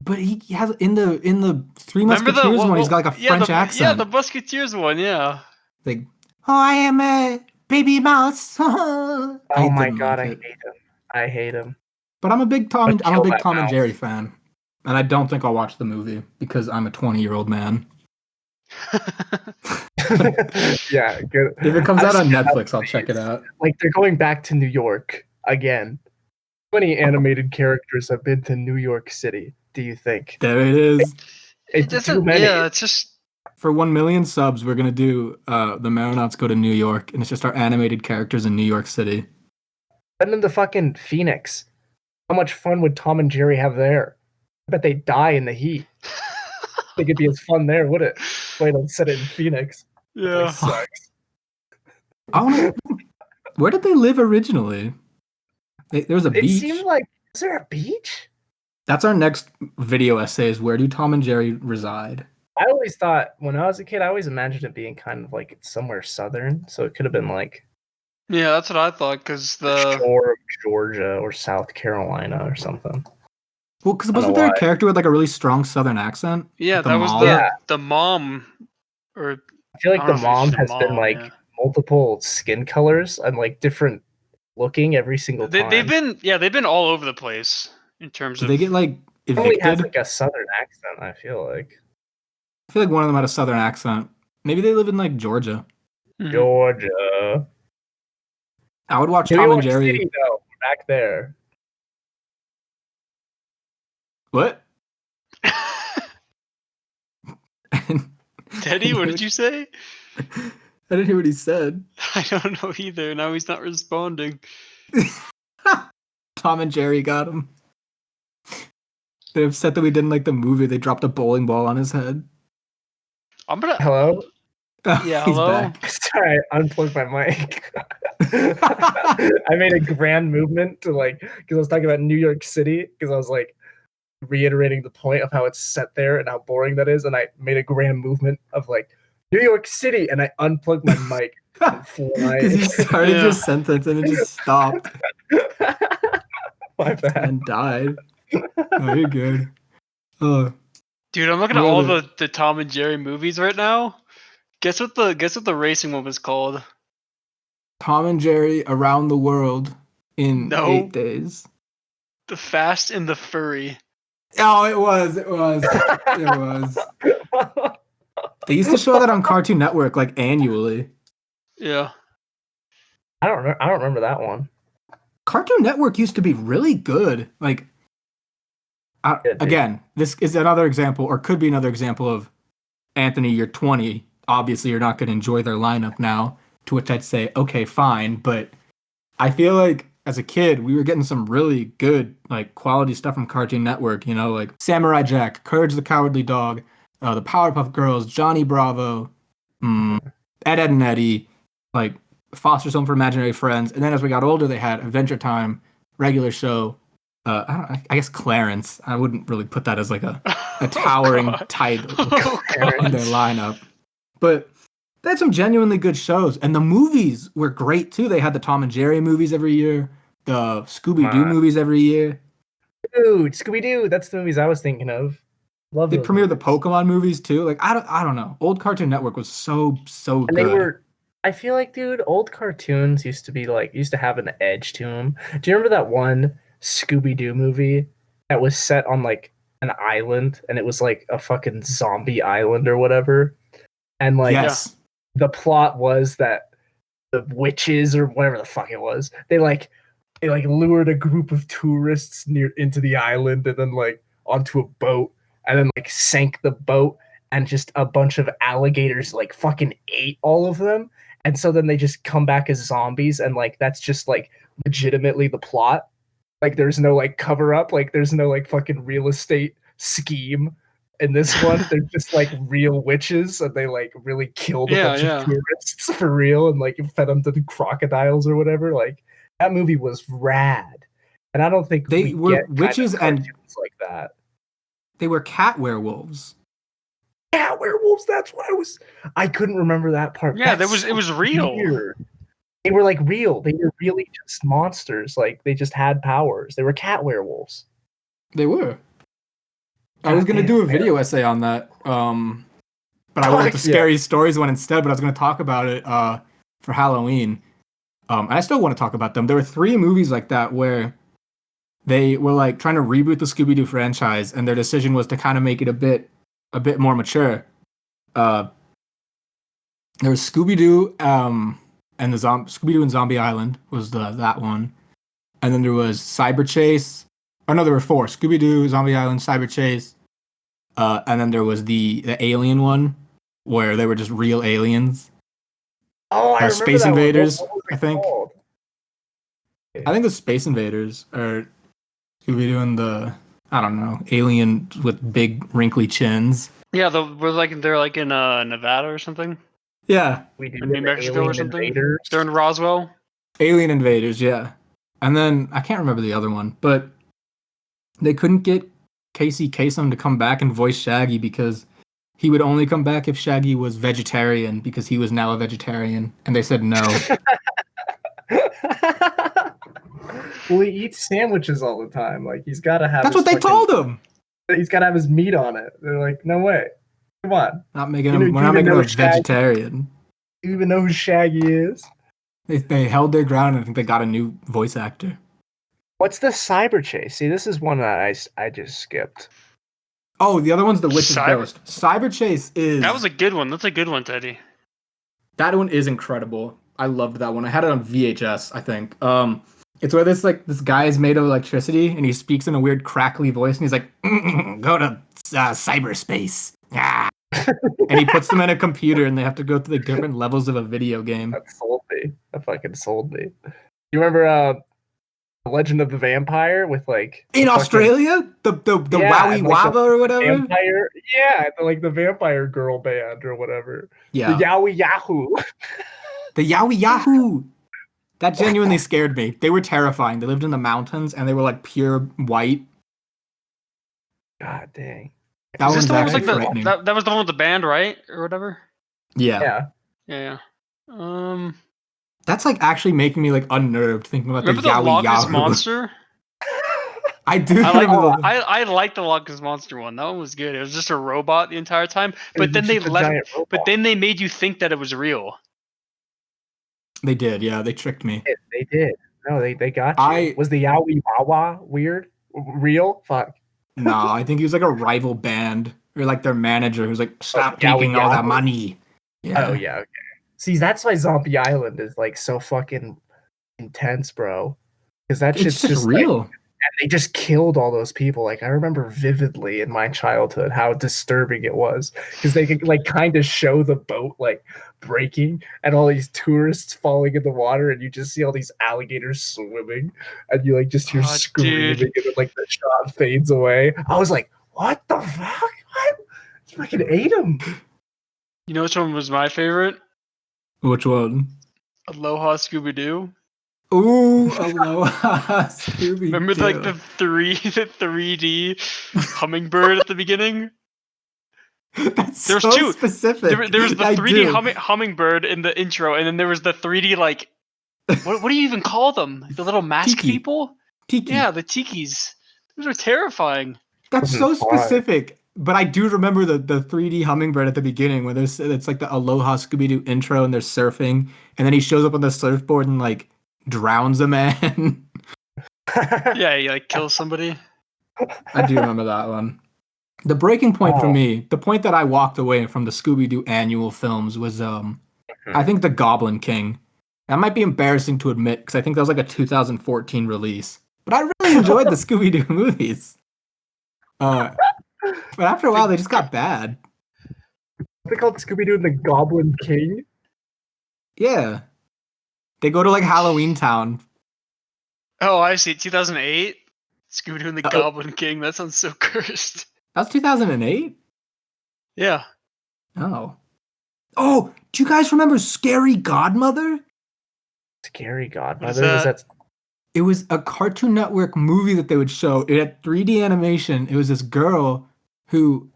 But he has in the Three Musketeers one. He's got like a French accent.
Yeah, the Musketeers one. Yeah.
Like, oh, I am a baby mouse.
Oh my god, I hate him. I hate him.
But I'm a big Tom and Jerry fan, and I don't think I'll watch the movie because I'm a 20-year-old man.
Yeah, good.
If it comes out on Netflix, I'll check it out.
Like they're going back to New York again. many animated characters have been to New York City, do you think?
There it is.
It's too many.
Yeah, it's just
For 1 million subs, we're gonna do the Marinauts go to New York, and it's just our animated characters in New York City.
Send them to fucking Phoenix. How much fun would Tom and Jerry have there? I bet they'd die in the heat. Think it'd be as fun there, would it? Wait, I'll set it in Phoenix.
yeah.
Sucks.
I wanna, where did they live originally? There was a
It
beach.
seemed like, is there a beach?
That's our next video essay is where do Tom and Jerry reside?
I always thought, when I was a kid, I always imagined it being kind of like somewhere southern. So it could have been like
Yeah, that's what I thought, because the
shore of Georgia or South Carolina or something.
Well, because
I don't
wasn't
know
there
why.
a character with like a really strong southern accent?
yeah,
Like the
that was
mom?
Yeah.
the mom, or
I feel like
I
the
don't know if
mom
it's the
has been
mom,
like
yeah.
multiple skin colors and like different looking every single time.
they've been all over the place in terms
Did
of.
they get like
Probably has
evicted?
like a southern accent, I feel like.
I feel like one of them had a southern accent. Maybe they live in like Georgia.
Mhm.
Georgia.
I would watch
New
Tom
York
and Jerry.
City, though, back there.
What?
Teddy, what did you say?
I didn't hear what he said.
I don't know either. Now he's not responding.
Tom and Jerry got him. They're upset that we didn't like the movie. They dropped a bowling ball on his head.
I'm gonna.
Hello?
Yeah,
He's
hello?
back.
Sorry, I unplugged my mic. I made a grand movement to like, because I was talking about New York City, because I was like reiterating the point of how it's set there and how boring that is, and I made a grand movement of like New York City, and I unplugged my mic and
Because you started
Yeah.
your sentence and it just stopped
My bad.
and died. Oh, you're good. Oh,
Dude, I'm looking
I
at all
love
the Tom and Jerry movies right now. Guess what the racing one was called?
Tom and Jerry around the world in
No.
8 days.
The Fast and the Furry.
Oh, it was. It was. They used to show that on Cartoon Network like annually.
Yeah.
I don't remember that one.
Cartoon Network used to be really good. Like,
Yeah, dude.
again, this is another example, or could be another example of Anthony, you're 20. Obviously, you're not going to enjoy their lineup now. To which I'd say, okay, fine. But I feel like as a kid, we were getting some really good, like, quality stuff from Cartoon Network. You know, like Samurai Jack, Courage the Cowardly Dog, the Powerpuff Girls, Johnny Bravo, Ed, Ed and Eddie, like Foster's Home for Imaginary Friends. And then as we got older, they had Adventure Time, regular show. I guess Clarence. I wouldn't really put that as like a towering title in their lineup. But they had some genuinely good shows. And the movies were great too. They had the Tom and Jerry movies every year, the Scooby-Doo movies every year.
Dude, Scooby-Doo, that's the movies I was thinking of. Love
They
those
premiered the
movies.
Pokemon movies too. Like I don't know. Old Cartoon Network was so
And
good.
they were, I feel like, dude, old cartoons used to have an edge to them. Do you remember that one Scooby-Doo movie that was set on like an island, and it was like a fucking zombie island or whatever? And like
Yes.
the plot was that the witches or whatever the fuck it was, they lured a group of tourists into the island and then like onto a boat, and then like sank the boat, and just a bunch of alligators like fucking ate all of them. And so then they just come back as zombies, and like that's just like legitimately the plot. Like there's no like cover up, like there's no like fucking real estate scheme in this one. They're just like real witches, and they like really killed a bunch of tourists for real, and like fed them to the crocodiles or whatever. Like that movie was rad, and I don't think
They
we
were
get
witches
kind of
and
cartoons like that.
they were cat werewolves.
Yeah, werewolves. That's what I couldn't remember that part.
Yeah,
That's
it was real.
weird. They were like real. They were really just monsters. Like they just had powers. They were cat werewolves.
They were. I was gonna do a video essay on that, but I went with the scary stories one instead. But I was gonna talk about it for Halloween. I still want to talk about them. There were 3 movies like that where they were like trying to reboot the Scooby-Doo franchise, and their decision was to kind of make it a bit more mature. There was Scooby-Doo, and the Scooby-Doo and Zombie Island was that one. and then there was Cyber Chase. Oh no, there were 4: Scooby Doo, Zombie Island, Cyber Chase, and then there was the alien one where they were just real aliens.
Oh, I remember
Space
that
Invaders.
What was it
I think.
called?
I think the Space Invaders are Scooby Doo and the I don't know alien with big wrinkly chins.
Yeah, they're like in Nevada or something.
Yeah,
We do
In New Mexico or something.
Invaders.
They're in Roswell.
Alien Invaders. Yeah, and then I can't remember the other one, but they couldn't get Casey Kasem to come back and voice Shaggy because he would only come back if Shaggy was vegetarian because he was now a vegetarian, and they said no.
Well, he eats sandwiches all the time. Like he's got to have.
That's what they told him.
He's got to have his meat on it. They're like, no way. Come on.
Not making him. We're not making him a vegetarian.
Do you even know who Shaggy is?
They held their ground and I think they got a new voice actor.
What's the Cyber Chase? See, this is one that I just skipped.
Oh, the other one's the Witch's Ghost. Cyber Chase is...
That was a good one. That's a good one, Teddy.
That one is incredible. I loved that one. I had it on VHS, I think. It's where this guy is made of electricity and he speaks in a weird crackly voice and he's like, go to cyberspace. Ah. And he puts them in a computer and they have to go through the different levels of a video game.
That sold me. That fucking sold me. You remember The Legend of the Vampire with like...
In Australia? The Wowie Waba or whatever?
Vampire, the Vampire Girl Band or whatever.
Yeah.
The Yowie Yahoo.
The Yowie Yahoo! That genuinely scared me. They were terrifying. They lived in the mountains and they were like pure white.
God dang.
That one's actually
like
frightening.
That was the one with the band, right? Or whatever?
Yeah.
Yeah.
That's like actually making me like unnerved thinking about
remember
the Yowie
Loch Ness
Yahoo.
Monster?
I do.
I like the Loch Ness Monster one. That one was good. It was just a robot the entire time, but then they made you think that it was real.
They did, yeah. They tricked me.
They did. No, they got you. Was the Yowie Wawa weird? Real? Fuck.
No, I think he was like a rival band or like their manager who's like, stop taking all that money.
Yeah. Oh yeah. Okay. See, that's why Zombie Island is like so fucking intense, bro. Because that shit's just real. Like, and they just killed all those people. Like I remember vividly in my childhood how disturbing it was because they could like kind of show the boat like breaking and all these tourists falling in the water, and you just see all these alligators swimming, and you like just hear screaming, and then, like the shot fades away. I was like, "What the fuck? What? You fucking ate him!"
You know which one was my favorite?
Which one?
Aloha Scooby Doo.
Ooh, Aloha Scooby Doo.
Remember like the 3D hummingbird at the beginning?
There's so two specific.
There was the 3D hummingbird in the intro, and then there was the 3D like what do you even call them? The little mask people?
Tiki.
Yeah, the tikis. Those are terrifying.
That's so specific. But I do remember the 3D hummingbird at the beginning when it's like the Aloha Scooby Doo intro and they're surfing, and then he shows up on the surfboard and like drowns a man.
Yeah, he like kills somebody.
I do remember that one. The breaking point for me, the point that I walked away from the Scooby-Doo annual films was, I think The Goblin King. That might be embarrassing to admit because I think that was like a 2014 release. But I really enjoyed the Scooby-Doo movies. But after a while, they just got bad.
They called Scooby-Doo and the Goblin King?
Yeah. They go to like Halloween Town.
Oh, I see. 2008? Scooby-Doo and the Goblin King. That sounds so cursed.
That was 2008?
Yeah.
Oh. Oh, do you guys remember Scary Godmother?
Scary Godmother?
It was a Cartoon Network movie that they would show. It had 3D animation. It was this girl who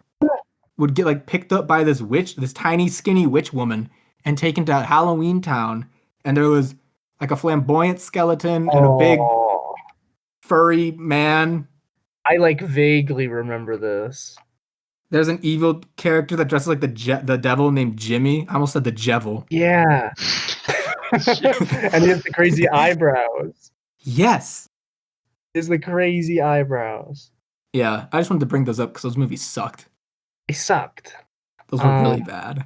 would get like picked up by this witch, this tiny skinny witch woman, and taken to Halloween Town. And there was like a flamboyant skeleton and a big furry man.
I like vaguely remember this.
There's an evil character that dresses like the devil named Jimmy. I almost said the Jevil.
Yeah. And he has the crazy eyebrows.
Yes.
He has the crazy eyebrows.
Yeah, I just wanted to bring those up because those movies sucked.
They sucked.
Those were really bad.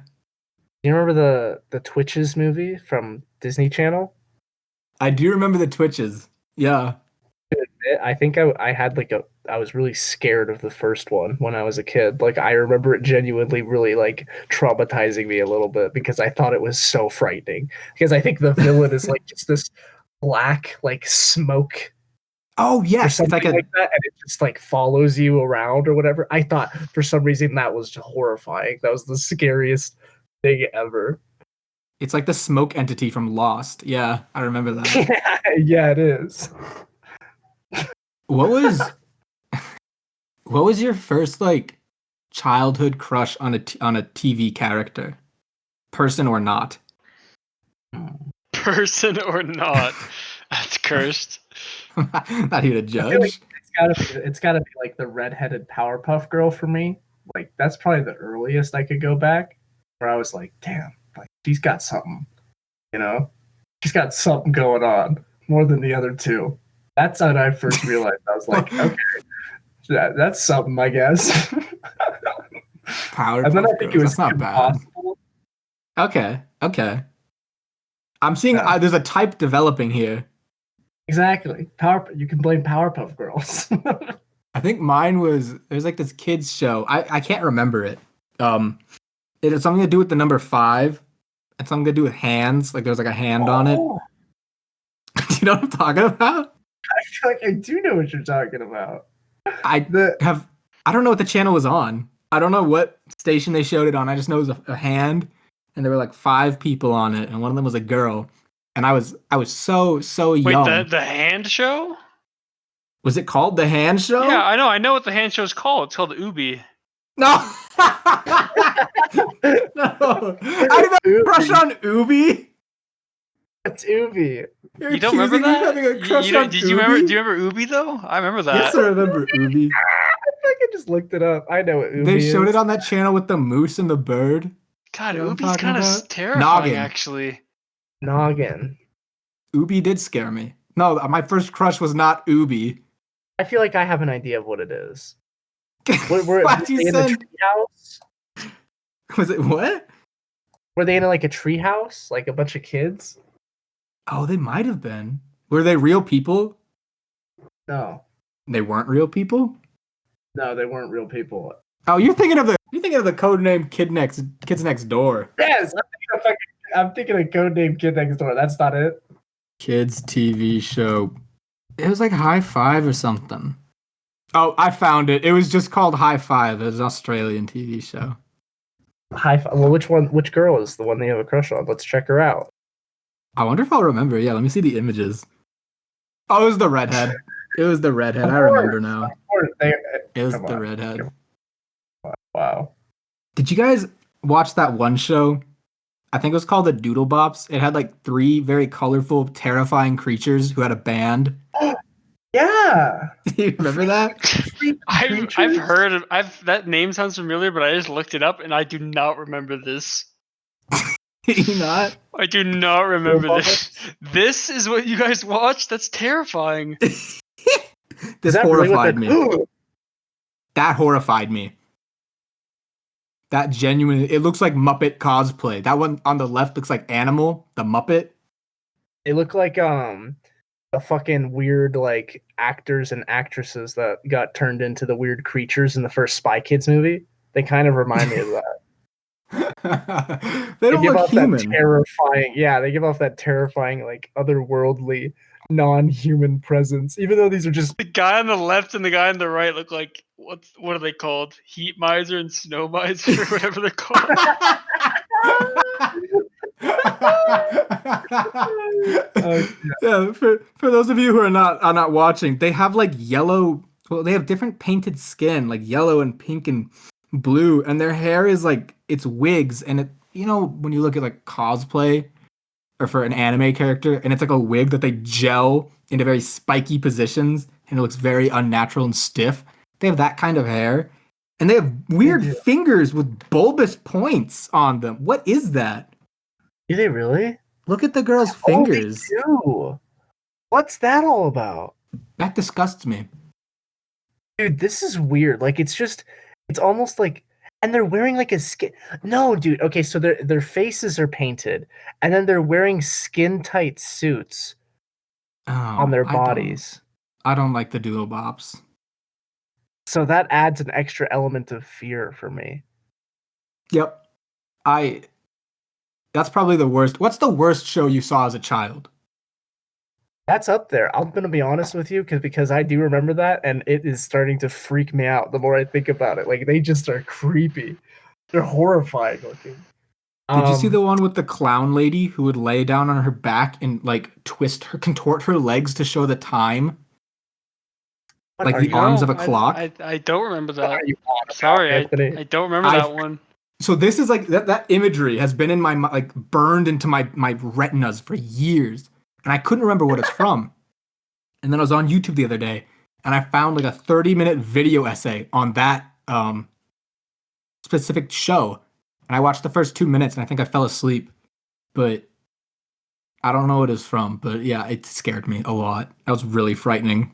You remember the Twitches movie from Disney Channel?
I do remember the Twitches. Yeah.
it. I think I had I was really scared of the first one when I was a kid. Like I remember it genuinely really like traumatizing me a little bit because I thought it was so frightening. Because I think the villain is like just this black like smoke.
Oh yes,
it's like that, and it just like follows you around or whatever. I thought for some reason that was horrifying. That was the scariest thing ever.
It's like the smoke entity from Lost. Yeah, I remember that.
Yeah, it is.
What was your first like childhood crush on a TV character, person or not?
Person or not? That's cursed.
Not here to judge.
Like it's gotta be like the redheaded Powerpuff Girl for me. Like that's probably the earliest I could go back, where I was like, damn, like she's got something, you know, she's got something going on more than the other two. That's when I first realized. I was like, okay, that's something, I guess.
Powerpuff
and then I think
Girls.
it was
That's not
impossible.
bad. Okay. I'm seeing there's a type developing here.
Exactly. You can blame Powerpuff Girls.
I think mine there's like this kids show. I can't remember it. It had something to do with the number 5 and something to do with hands. Like there's like a hand on it. Do you know what I'm talking about?
I feel like I do know what you're talking about.
I don't know what the channel was on. I don't know what station they showed it on. I just know it was a hand, and there were like 5 people on it, and one of them was a girl. And I was so young.
Wait, the hand show?
Was it called the hand show?
Yeah, I know. I know what the hand show is called. It's called Ubi.
No. No. I didn't have a crush on Ubi.
It's Ubi.
You don't remember that? Do you remember Ubi though? I remember that.
Yes, I remember Ubi.
I think I just looked it up. I know what Ubi
They
is.
showed it on that channel with the moose and the bird.
God,
You know
Ubi's kind of terrifying,
Noggin.
actually.
Noggin.
Ubi did scare me. No, my first crush was not Ubi.
I feel like I have an idea of what it is. Were
What
they
you
in
said?
a treehouse?
Was it what?
Were they in like a treehouse, like a bunch of kids?
Oh, they might have been. Were they real people?
No,
They weren't real people.
no, they weren't real people.
Oh, you're thinking of the code name Kids Next Door.
Yes, I'm thinking of Codename Kid Next Door. That's not it.
Kids TV show. It was like High Five or something. Oh, I found it. It was just called High Five. It was an Australian TV show.
High five. Well, which girl is the one that you have a crush on? Let's check her out.
I wonder if I'll remember. Yeah, let me see the images. Oh, it was the redhead. I remember now. It was the redhead.
Wow.
Did you guys watch that one show? I think it was called the Doodle Bops. It had like 3 very colorful, terrifying creatures who had a band.
Yeah.
Do you remember that?
I've heard of that name sounds familiar, but I just looked it up and I do not remember this.
Do you not?
I do not remember this. This is what you guys watched? That's terrifying.
This horrified me. That horrified me. That genuinely, it looks like Muppet cosplay. That one on the left looks like Animal, the Muppet.
It looked like a fucking weird like actors and actresses that got turned into the weird creatures in the first Spy Kids movie. They kind of remind me of that.
They don't
give
look
off
human.
that terrifying. Yeah, they give off that terrifying, like otherworldly, non-human presence. Even though these are just
The guy on the left and the guy on the right look like what are they called? Heat miser and snow miser or whatever they're called.
Yeah, for those of you who are not watching, they have like yellow. Well, they have different painted skin, like yellow and pink and blue, and their hair is like it's wigs. And it, when you look at like cosplay or for an anime character, and it's like a wig that they gel into very spiky positions, and it looks very unnatural and stiff. They have that kind of hair, and they have weird fingers with bulbous points on them. What is that?
Do they really?
Look at the girl's fingers.
They do. What's that all about?
That disgusts me.
Dude, this is weird. Like, it's almost like, and they're wearing like a skin. No, dude. Okay, so their faces are painted, and then they're wearing skin tight suits on their bodies.
I don't like the duo bops.
So that adds an extra element of fear for me.
Yep. That's probably the worst. What's the worst show you saw as a child?
That's up there. I'm gonna be honest with you, because I do remember that, and it is starting to freak me out the more I think about it. Like, they just are creepy. They're horrifying looking.
Did you see the one with the clown lady who would lay down on her back and like contort her legs to show the time? Like the arms of a clock?
I don't remember that.
What are you on about,
Sorry,
Anthony?
I don't remember that one.
So this is like that imagery has been in my like burned into my retinas for years, and I couldn't remember what it's from. And then I was on YouTube the other day, and I found like a 30-minute video essay on that specific show. And I watched the first 2 minutes, and I think I fell asleep. But I don't know what it's from. But yeah, it scared me a lot. That was really frightening.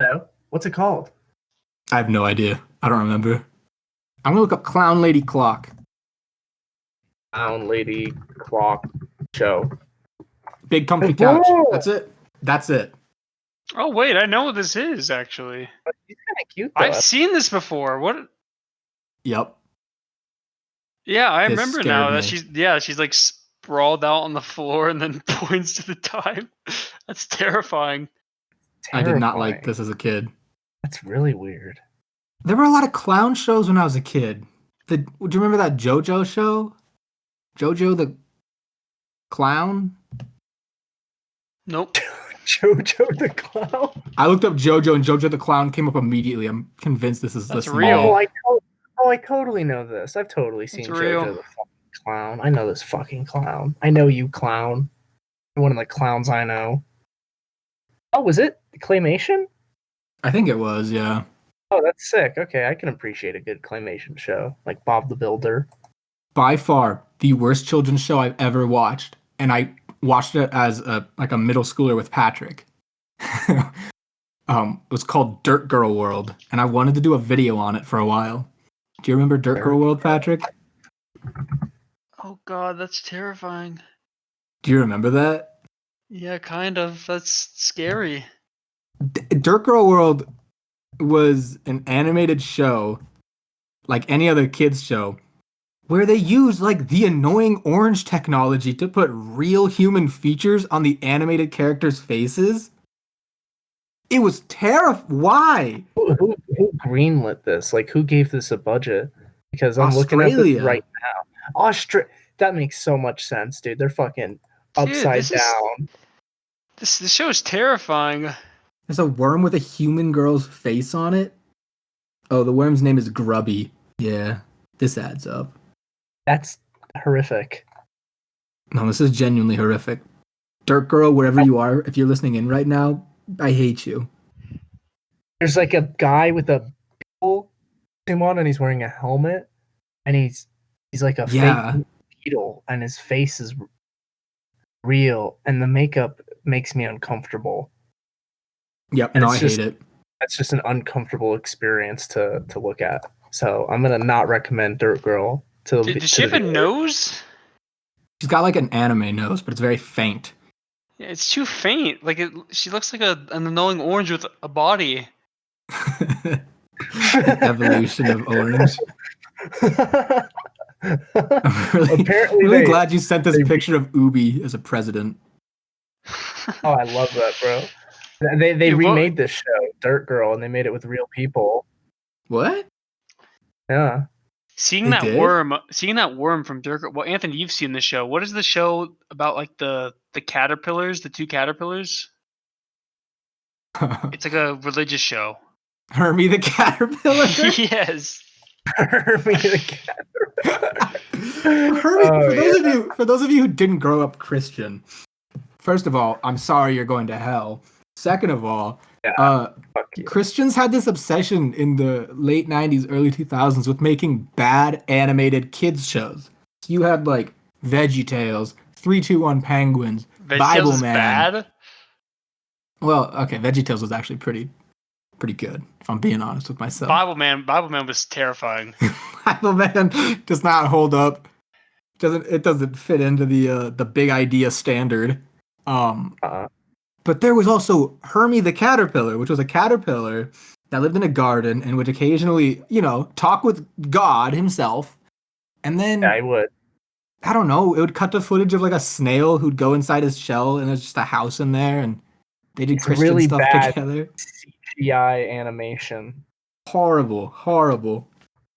No? What's it called?
I have no idea. I don't remember. I'm gonna look up Clown Lady Clock.
Clown Lady Clock show.
Big comfy couch. That's it.
Oh wait, I know what this is actually.
He's kind of cute, though.
I've seen this before. What?
Yep.
Yeah, I
This
remember
scared
now
me.
that she's like sprawled out on the floor and then points to the time. That's terrifying.
I did not like
Terrifying.
this as a kid.
That's really weird.
There were a lot of clown shows when I was a kid. Do you remember that JoJo show? JoJo the Clown?
Nope.
JoJo the Clown?
I looked up JoJo and JoJo the Clown came up immediately. I'm convinced this is
That's
this
real.
movie.
I totally know this. I've totally seen
It's real.
JoJo the fucking Clown. I know this fucking clown. I know you, clown. You're one of the clowns I know. Oh, was it Claymation?
I think it was, yeah.
Oh, that's sick. Okay, I can appreciate a good Claymation show, like Bob the Builder.
By far the worst children's show I've ever watched, and I watched it as a middle schooler with Patrick. It was called Dirt Girl World, and I wanted to do a video on it for a while. Do you remember Dirt Girl World, Patrick?
Oh god, that's terrifying.
Do you remember that?
Yeah, kind of. That's scary.
Dirt Girl World was an animated show, like any other kids show, where they used like the annoying orange technology to put real human features on the animated characters' faces. It was terrifying. Why?
Who greenlit this? Like, who gave this a budget? Because I'm looking at
Australia.
this right now. That makes so much sense, dude. They're fucking upside down.
This show is terrifying.
There's a worm with a human girl's face on it. Oh, the worm's name is Grubby. Yeah, this adds up.
That's horrific.
No, this is genuinely horrific. Dirt Girl, wherever you are, if you're listening in right now, I hate you.
There's like a guy with a beetle suit on, and he's wearing a helmet, and he's like a fake beetle, and his face is real, and the makeup makes me uncomfortable.
Yep, no, I hate it.
That's just an uncomfortable experience to look at. So I'm gonna not recommend Dirt Girl to.
Does she have a nose?
She's got like an anime nose, but it's very faint.
Yeah, it's too faint. Like she looks like an annoying orange with a body.
Evolution of orange. I'm
Apparently,
really glad you sent this picture of Ubi as a president.
Oh, I love that, bro. They remade this show, Dirt Girl, and they made it with real people.
What?
Yeah.
Seeing that worm from Dirt Girl. Well, Anthony, you've seen the show. What is the show about? Like the caterpillars, the two caterpillars. It's like a religious show.
Hermie the caterpillar.
Yes.
Hermie the caterpillar.
Hermie, for those of you who didn't grow up Christian, first of all, I'm sorry you're going to hell. Second of all, Christians had this obsession in the late 90s, early 2000s with making bad animated kids shows. So you had like VeggieTales, 3-2-1 Penguins, Bible Man.
Bad?
Well, okay, VeggieTales was actually pretty good, if I'm being honest with myself.
Bible Man was terrifying.
Bible Man does not hold up. It doesn't fit into the big idea standard. But there was also Hermie the caterpillar, which was a caterpillar that lived in a garden and would occasionally, talk with God himself. And then
Yeah, I would.
I don't know, it would cut to footage of like a snail who'd go inside his shell and there's just a house in there and they did Christian
really
stuff
bad
together.
CGI animation.
Horrible.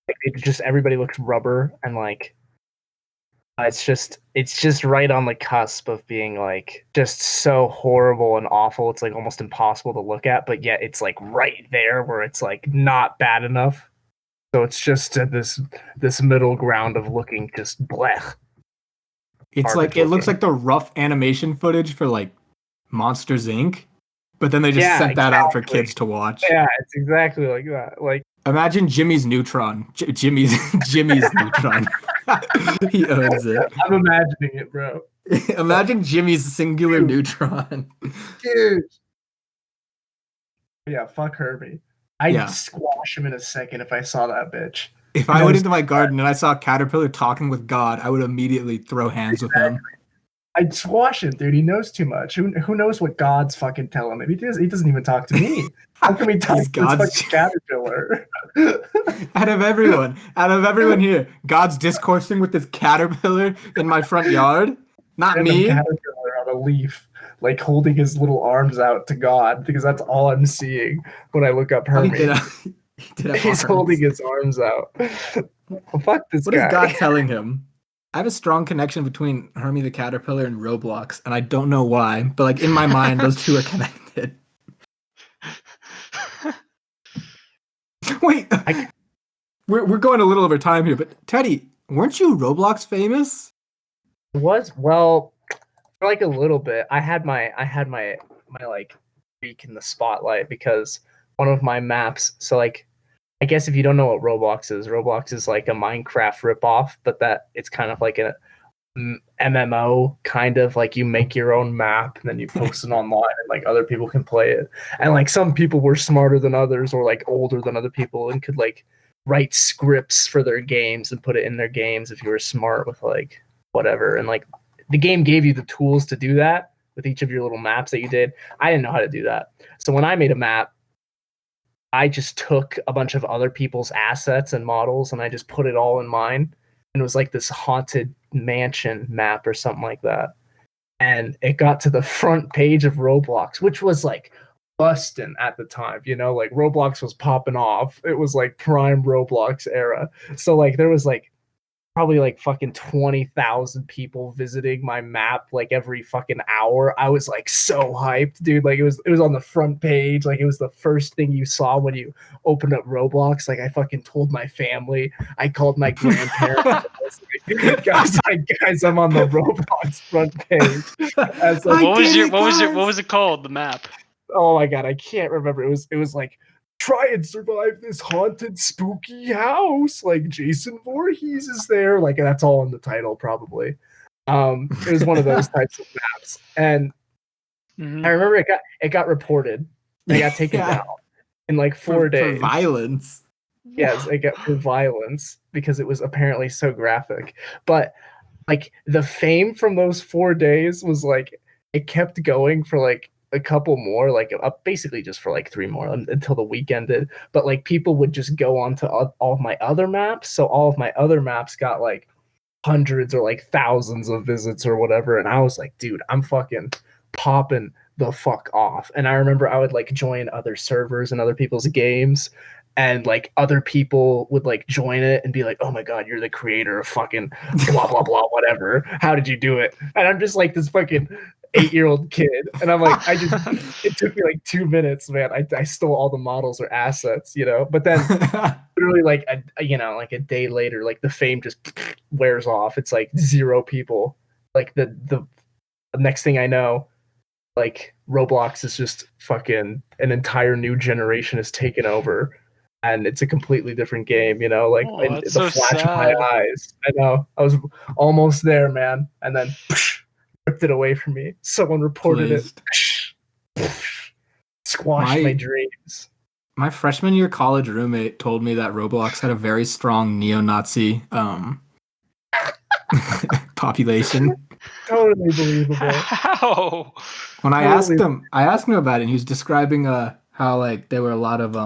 Like it just everybody looks rubber and like it's just right on the cusp of being like just so horrible and awful. It's like almost impossible to look at, but yet it's like right there where it's like not bad enough. So it's just at this middle ground of looking just blech.
It's like it looks like the rough animation footage for like Monsters Inc. But then they just sent that out for kids to watch.
Yeah, it's exactly like that. Like
imagine Jimmy's Neutron. Jimmy's Neutron. He owns it.
I'm imagining it, bro.
Imagine Jimmy's singular neutron.
Dude. Yeah, fuck Hermie. I'd squash him in a second if I saw that bitch.
If I went into my garden and I saw a caterpillar talking with God, I would immediately throw hands with him.
I'd squash him, dude. He knows too much. Who knows what God's fucking telling him? He doesn't even talk to me. How can we talk to this fucking caterpillar?
Out of everyone here, God's discoursing with this caterpillar in my front yard. Not me.
Caterpillar on a leaf, like holding his little arms out to God, because that's all I'm seeing when I look up Hermie. He's holding his arms out. Well, fuck this guy.
What is God telling him? I have a strong connection between Hermie the caterpillar and Roblox, and I don't know why, but like in my mind, those two are connected. Wait, we're going a little over time here, but Teddy, weren't you Roblox famous?
Well, for like a little bit. I had my like week in the spotlight because one of my maps. So like, I guess if you don't know what Roblox is like a Minecraft ripoff, but that it's kind of like a MMO, kind of like you make your own map and then you post it online and like other people can play it. And like some people were smarter than others or like older than other people and could like write scripts for their games and put it in their games if you were smart with like whatever. And like the game gave you the tools to do that with each of your little maps that you did. I didn't know how to do that. So when I made a map, I just took a bunch of other people's assets and models and I just put it all in mine. And it was like this haunted mansion map or something like that. And it got to the front page of Roblox, which was like busting at the time, like Roblox was popping off. It was like prime Roblox era. So like there was like probably like fucking 20,000 people visiting my map like every fucking hour. I was like so hyped, dude. Like it was on the front page. Like it was the first thing you saw when you opened up Roblox. Like I fucking told my family. I called my grandparents. Like, guys, I'm on the Roblox front page.
Like, what was it called? The map?
Oh my god, I can't remember. It was like, try and survive this haunted, spooky house. Like Jason Voorhees is there. Like that's all in the title, probably. It was one of those types of maps, and I remember it got reported. It got taken down in like 4 days
for violence.
Yes, it got for violence because it was apparently so graphic. But like the fame from those 4 days was like it kept going for like a couple more, like basically just for like 3 more until the week ended. But like people would just go on to all of my other maps. So all of my other maps got like hundreds or like thousands of visits or whatever. And I was like, dude, I'm fucking popping the fuck off. And I remember I would like join other servers and other people's games. And like other people would like join it and be like, oh my God, you're the creator of fucking blah, blah, blah, whatever. How did you do it? And I'm just like this fucking 8-year-old kid. And I'm like, it took me like 2 minutes, man. I stole all the models or assets, But then literally like, like a day later, like the fame just wears off. It's like 0 people. Like the next thing I know, like Roblox is just fucking an entire new generation is taken over. And it's a completely different game, like in the
so
flash
sad.
of my eyes. I know. I was almost there, man. And then ripped it away from me. Someone reported it. Squashed my dreams.
My freshman year college roommate told me that Roblox had a very strong neo-Nazi population.
Totally believable.
How?
When I asked him about it, and he was describing how like there were a lot of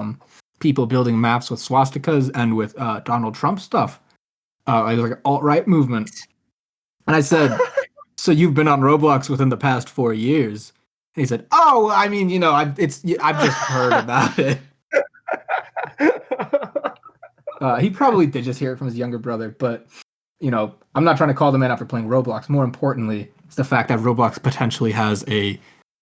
people building maps with swastikas and with Donald Trump stuff. It was like an alt-right movement. And I said, so you've been on Roblox within the past 4 years? And he said, oh, I mean, I've just heard about it. He probably did just hear it from his younger brother, but I'm not trying to call the man out for playing Roblox. More importantly, it's the fact that Roblox potentially has a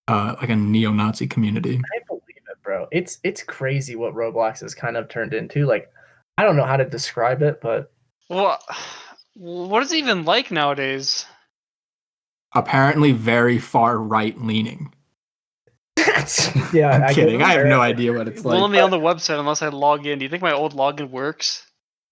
like a neo-Nazi community.
I believe it, bro. It's crazy what Roblox has kind of turned into. Like, I don't know how to describe it, but
Well, what is it even like nowadays?
Apparently very far right leaning.
Yeah,
I'm kidding. I have no idea what it's like.
Let me on the website unless I log in. Do you think my old login works?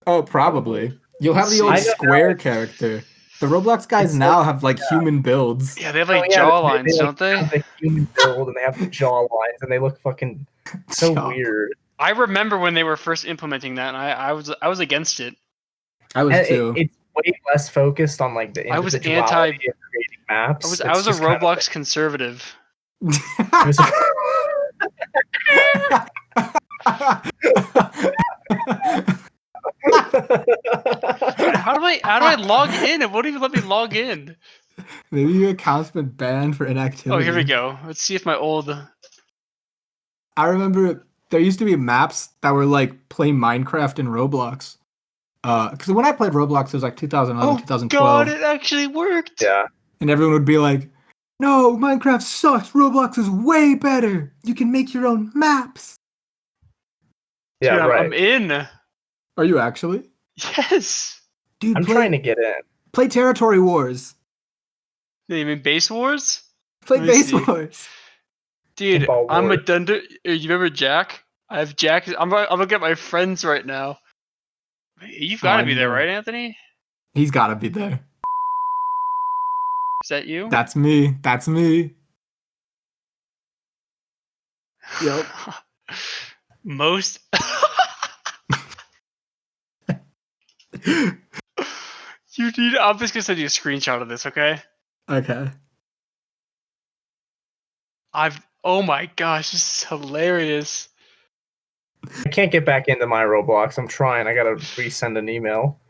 Oh, probably. You'll have the old square character. The Roblox guys now have like human builds.
Yeah, they have like jaw lines, don't they?
They have the human build and they have the jaw lines and they look fucking so weird.
I remember when they were first implementing that, and I was against it.
I was too.
It's way less focused on like the individuality of creating maps.
I was a Roblox conservative. How do I log in? It won't even let me log in.
Maybe your account's been banned for inactivity.
Oh, here we go. Let's see if my old.
I remember there used to be maps that were like play Minecraft in Roblox. Because when I played Roblox, it was like 2011, 2012.
God, it actually worked.
Yeah.
And everyone would be like, no, Minecraft sucks. Roblox is way better. You can make your own maps.
Yeah,
dude,
right.
I'm in.
Are you actually?
Yes.
Dude,
I'm trying to get in.
Play Territory Wars.
You mean Base Wars?
Play Base Wars.
Dude, I'm a dunder. You remember Jack? I have Jack. I'm looking at my friends right now. You've got to be there, right, Anthony?
He's got to be there.
Is that you?
That's me. That's me. Yep.
Most. You need. I'm just gonna send you a screenshot of this, okay?
Okay.
Oh
my gosh, this is hilarious.
I can't get back into my Roblox. I'm trying. I gotta resend an email.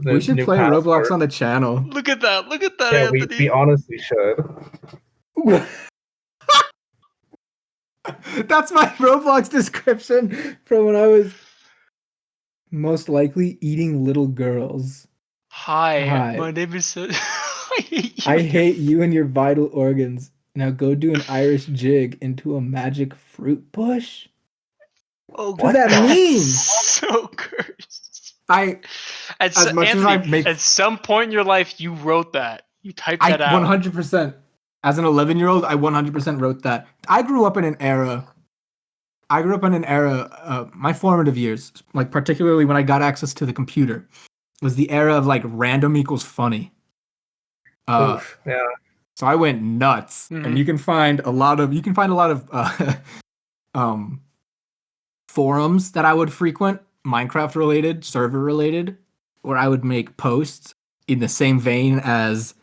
We should play Roblox on the channel.
Look at that. Look at that,
yeah,
Anthony.
we honestly should.
That's my Roblox description from when I was most likely eating little girls.
Hi. My name is...
I hate you and your vital organs. Now go do an Irish jig into a magic fruit bush.
Oh,
what does that mean?
So cursed.
As much as I make...
At some point in your life, you wrote that. You typed that out.
100%. As an 11-year-old, I 100% wrote that. I grew up in an era, my formative years, like particularly when I got access to the computer, was the era of like random equals funny.
Oof, yeah.
So I went nuts, and you can find a lot of forums that I would frequent, Minecraft related, server related, where I would make posts in the same vein as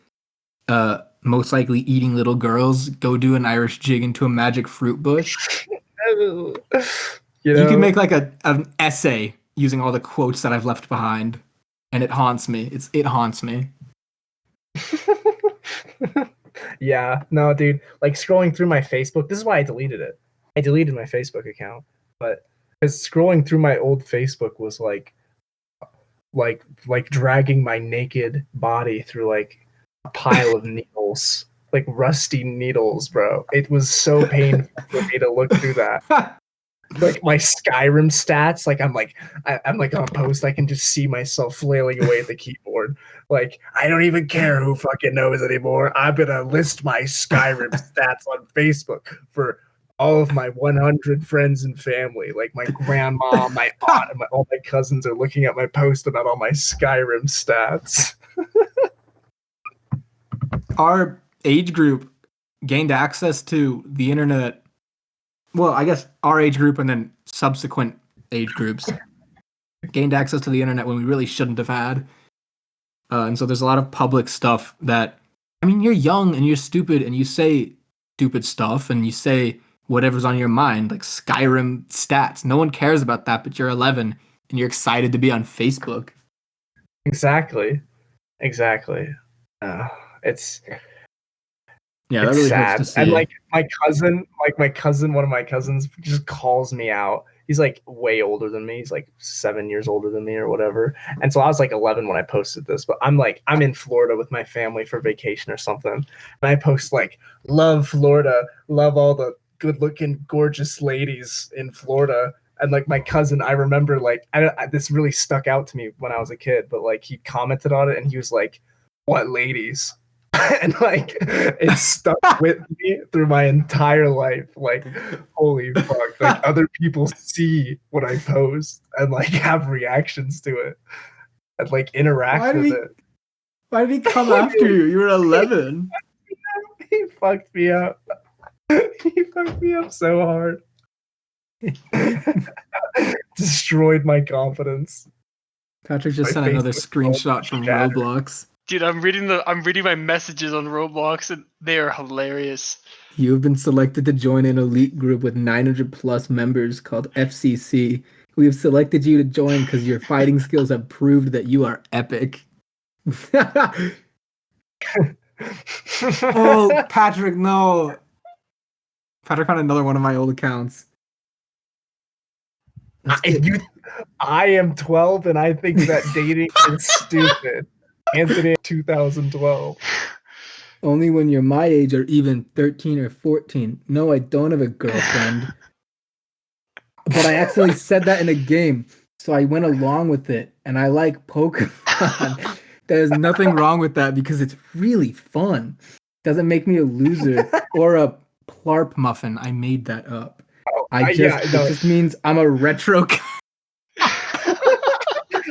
most likely eating little girls, go do an Irish jig into a magic fruit bush. You can make like an essay using all the quotes that I've left behind, and it haunts me. It haunts me.
Yeah, no, dude. Like scrolling through my Facebook. This is why I deleted it. I deleted my Facebook account, but because scrolling through my old Facebook was like dragging my naked body through like a pile of needles, like rusty needles, bro. It was so painful for me to look through that. Like my Skyrim stats, like I'm like on a post, I can just see myself flailing away at the keyboard. Like, I don't even care who fucking knows anymore. I'm gonna list my Skyrim stats on Facebook for all of my 100 friends and family. Like my grandma, my aunt, and all my cousins are looking at my post about all my Skyrim stats.
Our age group gained access to the internet. Well, I guess our age group and then subsequent age groups gained access to the internet when we really shouldn't have had. And so there's a lot of public stuff that I mean, you're young and you're stupid and you say stupid stuff and you say whatever's on your mind, like Skyrim stats. No one cares about that, but you're 11 and you're excited to be on Facebook.
Exactly. It's
Yeah, that
it's
really
sad.
hurts to
And
see.
like one of my cousins just calls me out. He's like way older than me. He's like 7 years older than me or whatever. And so I was like 11 when I posted this, but I'm in Florida with my family for vacation or something. And I post like, love Florida, love all the good looking, gorgeous ladies in Florida. And like my cousin, I remember like, this really stuck out to me when I was a kid, but like he commented on it and he was like, what ladies? And like it stuck with me through my entire life. Like, holy fuck! Like other people see what I post and like have reactions to it and like interact with it.
Why did he come after you? You were 11.
He fucked me up. He fucked me up so hard. Destroyed my confidence.
Patrick just
My
sent another
Facebook
screenshot from
shattered.
Roblox.
Dude, I'm reading my messages on Roblox and they are hilarious.
You have been selected to join an elite group with 900 plus members called FCC. We have selected you to join because your fighting skills have proved that you are epic. Oh, Patrick, no. Patrick found another one of my old accounts.
I am 12 and I think that dating is stupid. Anthony, 2012.
Only when you're my age or even 13 or 14. No, I don't have a girlfriend. But I accidentally said that in a game, so I went along with it, and I like Pokemon. There's nothing wrong with that because it's really fun. Doesn't make me a loser or a plarp muffin. I made that up. It just means I'm a retro.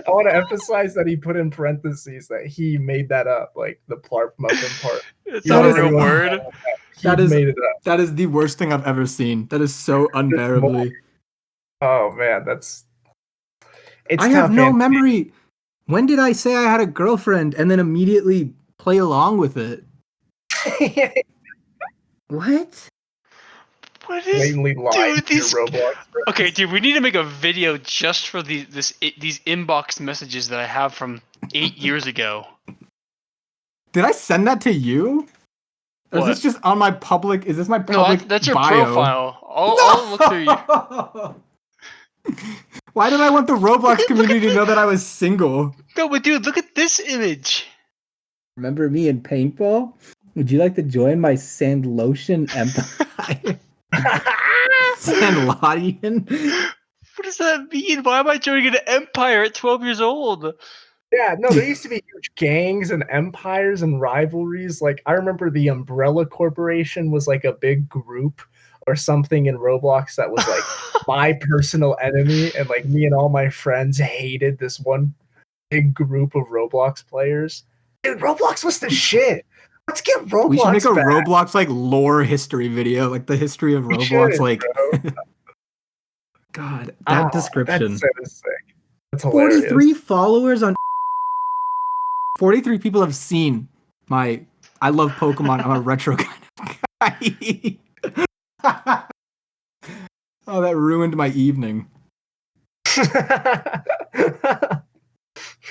I want to emphasize that he put in parentheses that he made that up, like the plarp muffin part.
It's not a real word.
Made it up.
That is the worst thing I've ever seen. That is so unbearably.
Oh man,
I have no memory. When did I say I had a girlfriend and then immediately play along with it? What?
What is
dude, these Roblox
okay, dude, we need to make a video just for these inbox messages that I have from 8 years ago.
Did I send that to you? Or is this just on my public? Is this my public?
No, that's your
bio?
Profile. I'll look through you.
Why did I want the Roblox community to know that I was single?
No, but dude, look at this image.
Remember me in paintball? Would you like to join my sand lotion empire? Sandlottian?
What does that mean? Why am I joining an empire at 12 years old?
Yeah, no, there used to be huge gangs and empires and rivalries. Like, I remember the Umbrella Corporation was like a big group or something in Roblox that was like my personal enemy. And like me and all my friends hated this one big group of Roblox players. Dude, Roblox was the shit. Let's get Roblox.
We should make a
back.
Roblox like lore history video, like the history of Roblox. Like, God, that description.
That's so sick. That's hilarious.
43 followers on. 43 people have seen my. I love Pokemon. I'm a retro kind of guy. Oh, that ruined my evening.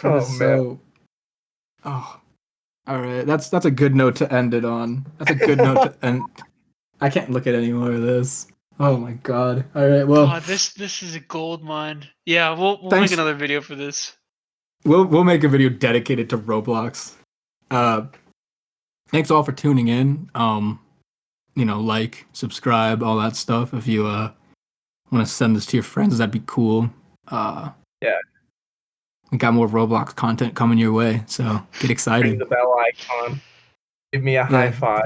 Man.
Oh. All right, that's a good note to end it on. That's a good note to end. I can't look at any more of this. Oh my god. All right, well.
God, this is a gold mine. Yeah, we'll make another video for this.
We'll make a video dedicated to Roblox. Thanks all for tuning in. Like, subscribe, all that stuff. If you want to send this to your friends, that'd be cool.
Yeah.
We got more Roblox content coming your way, so get excited.
Ring the bell icon. Give me a high five.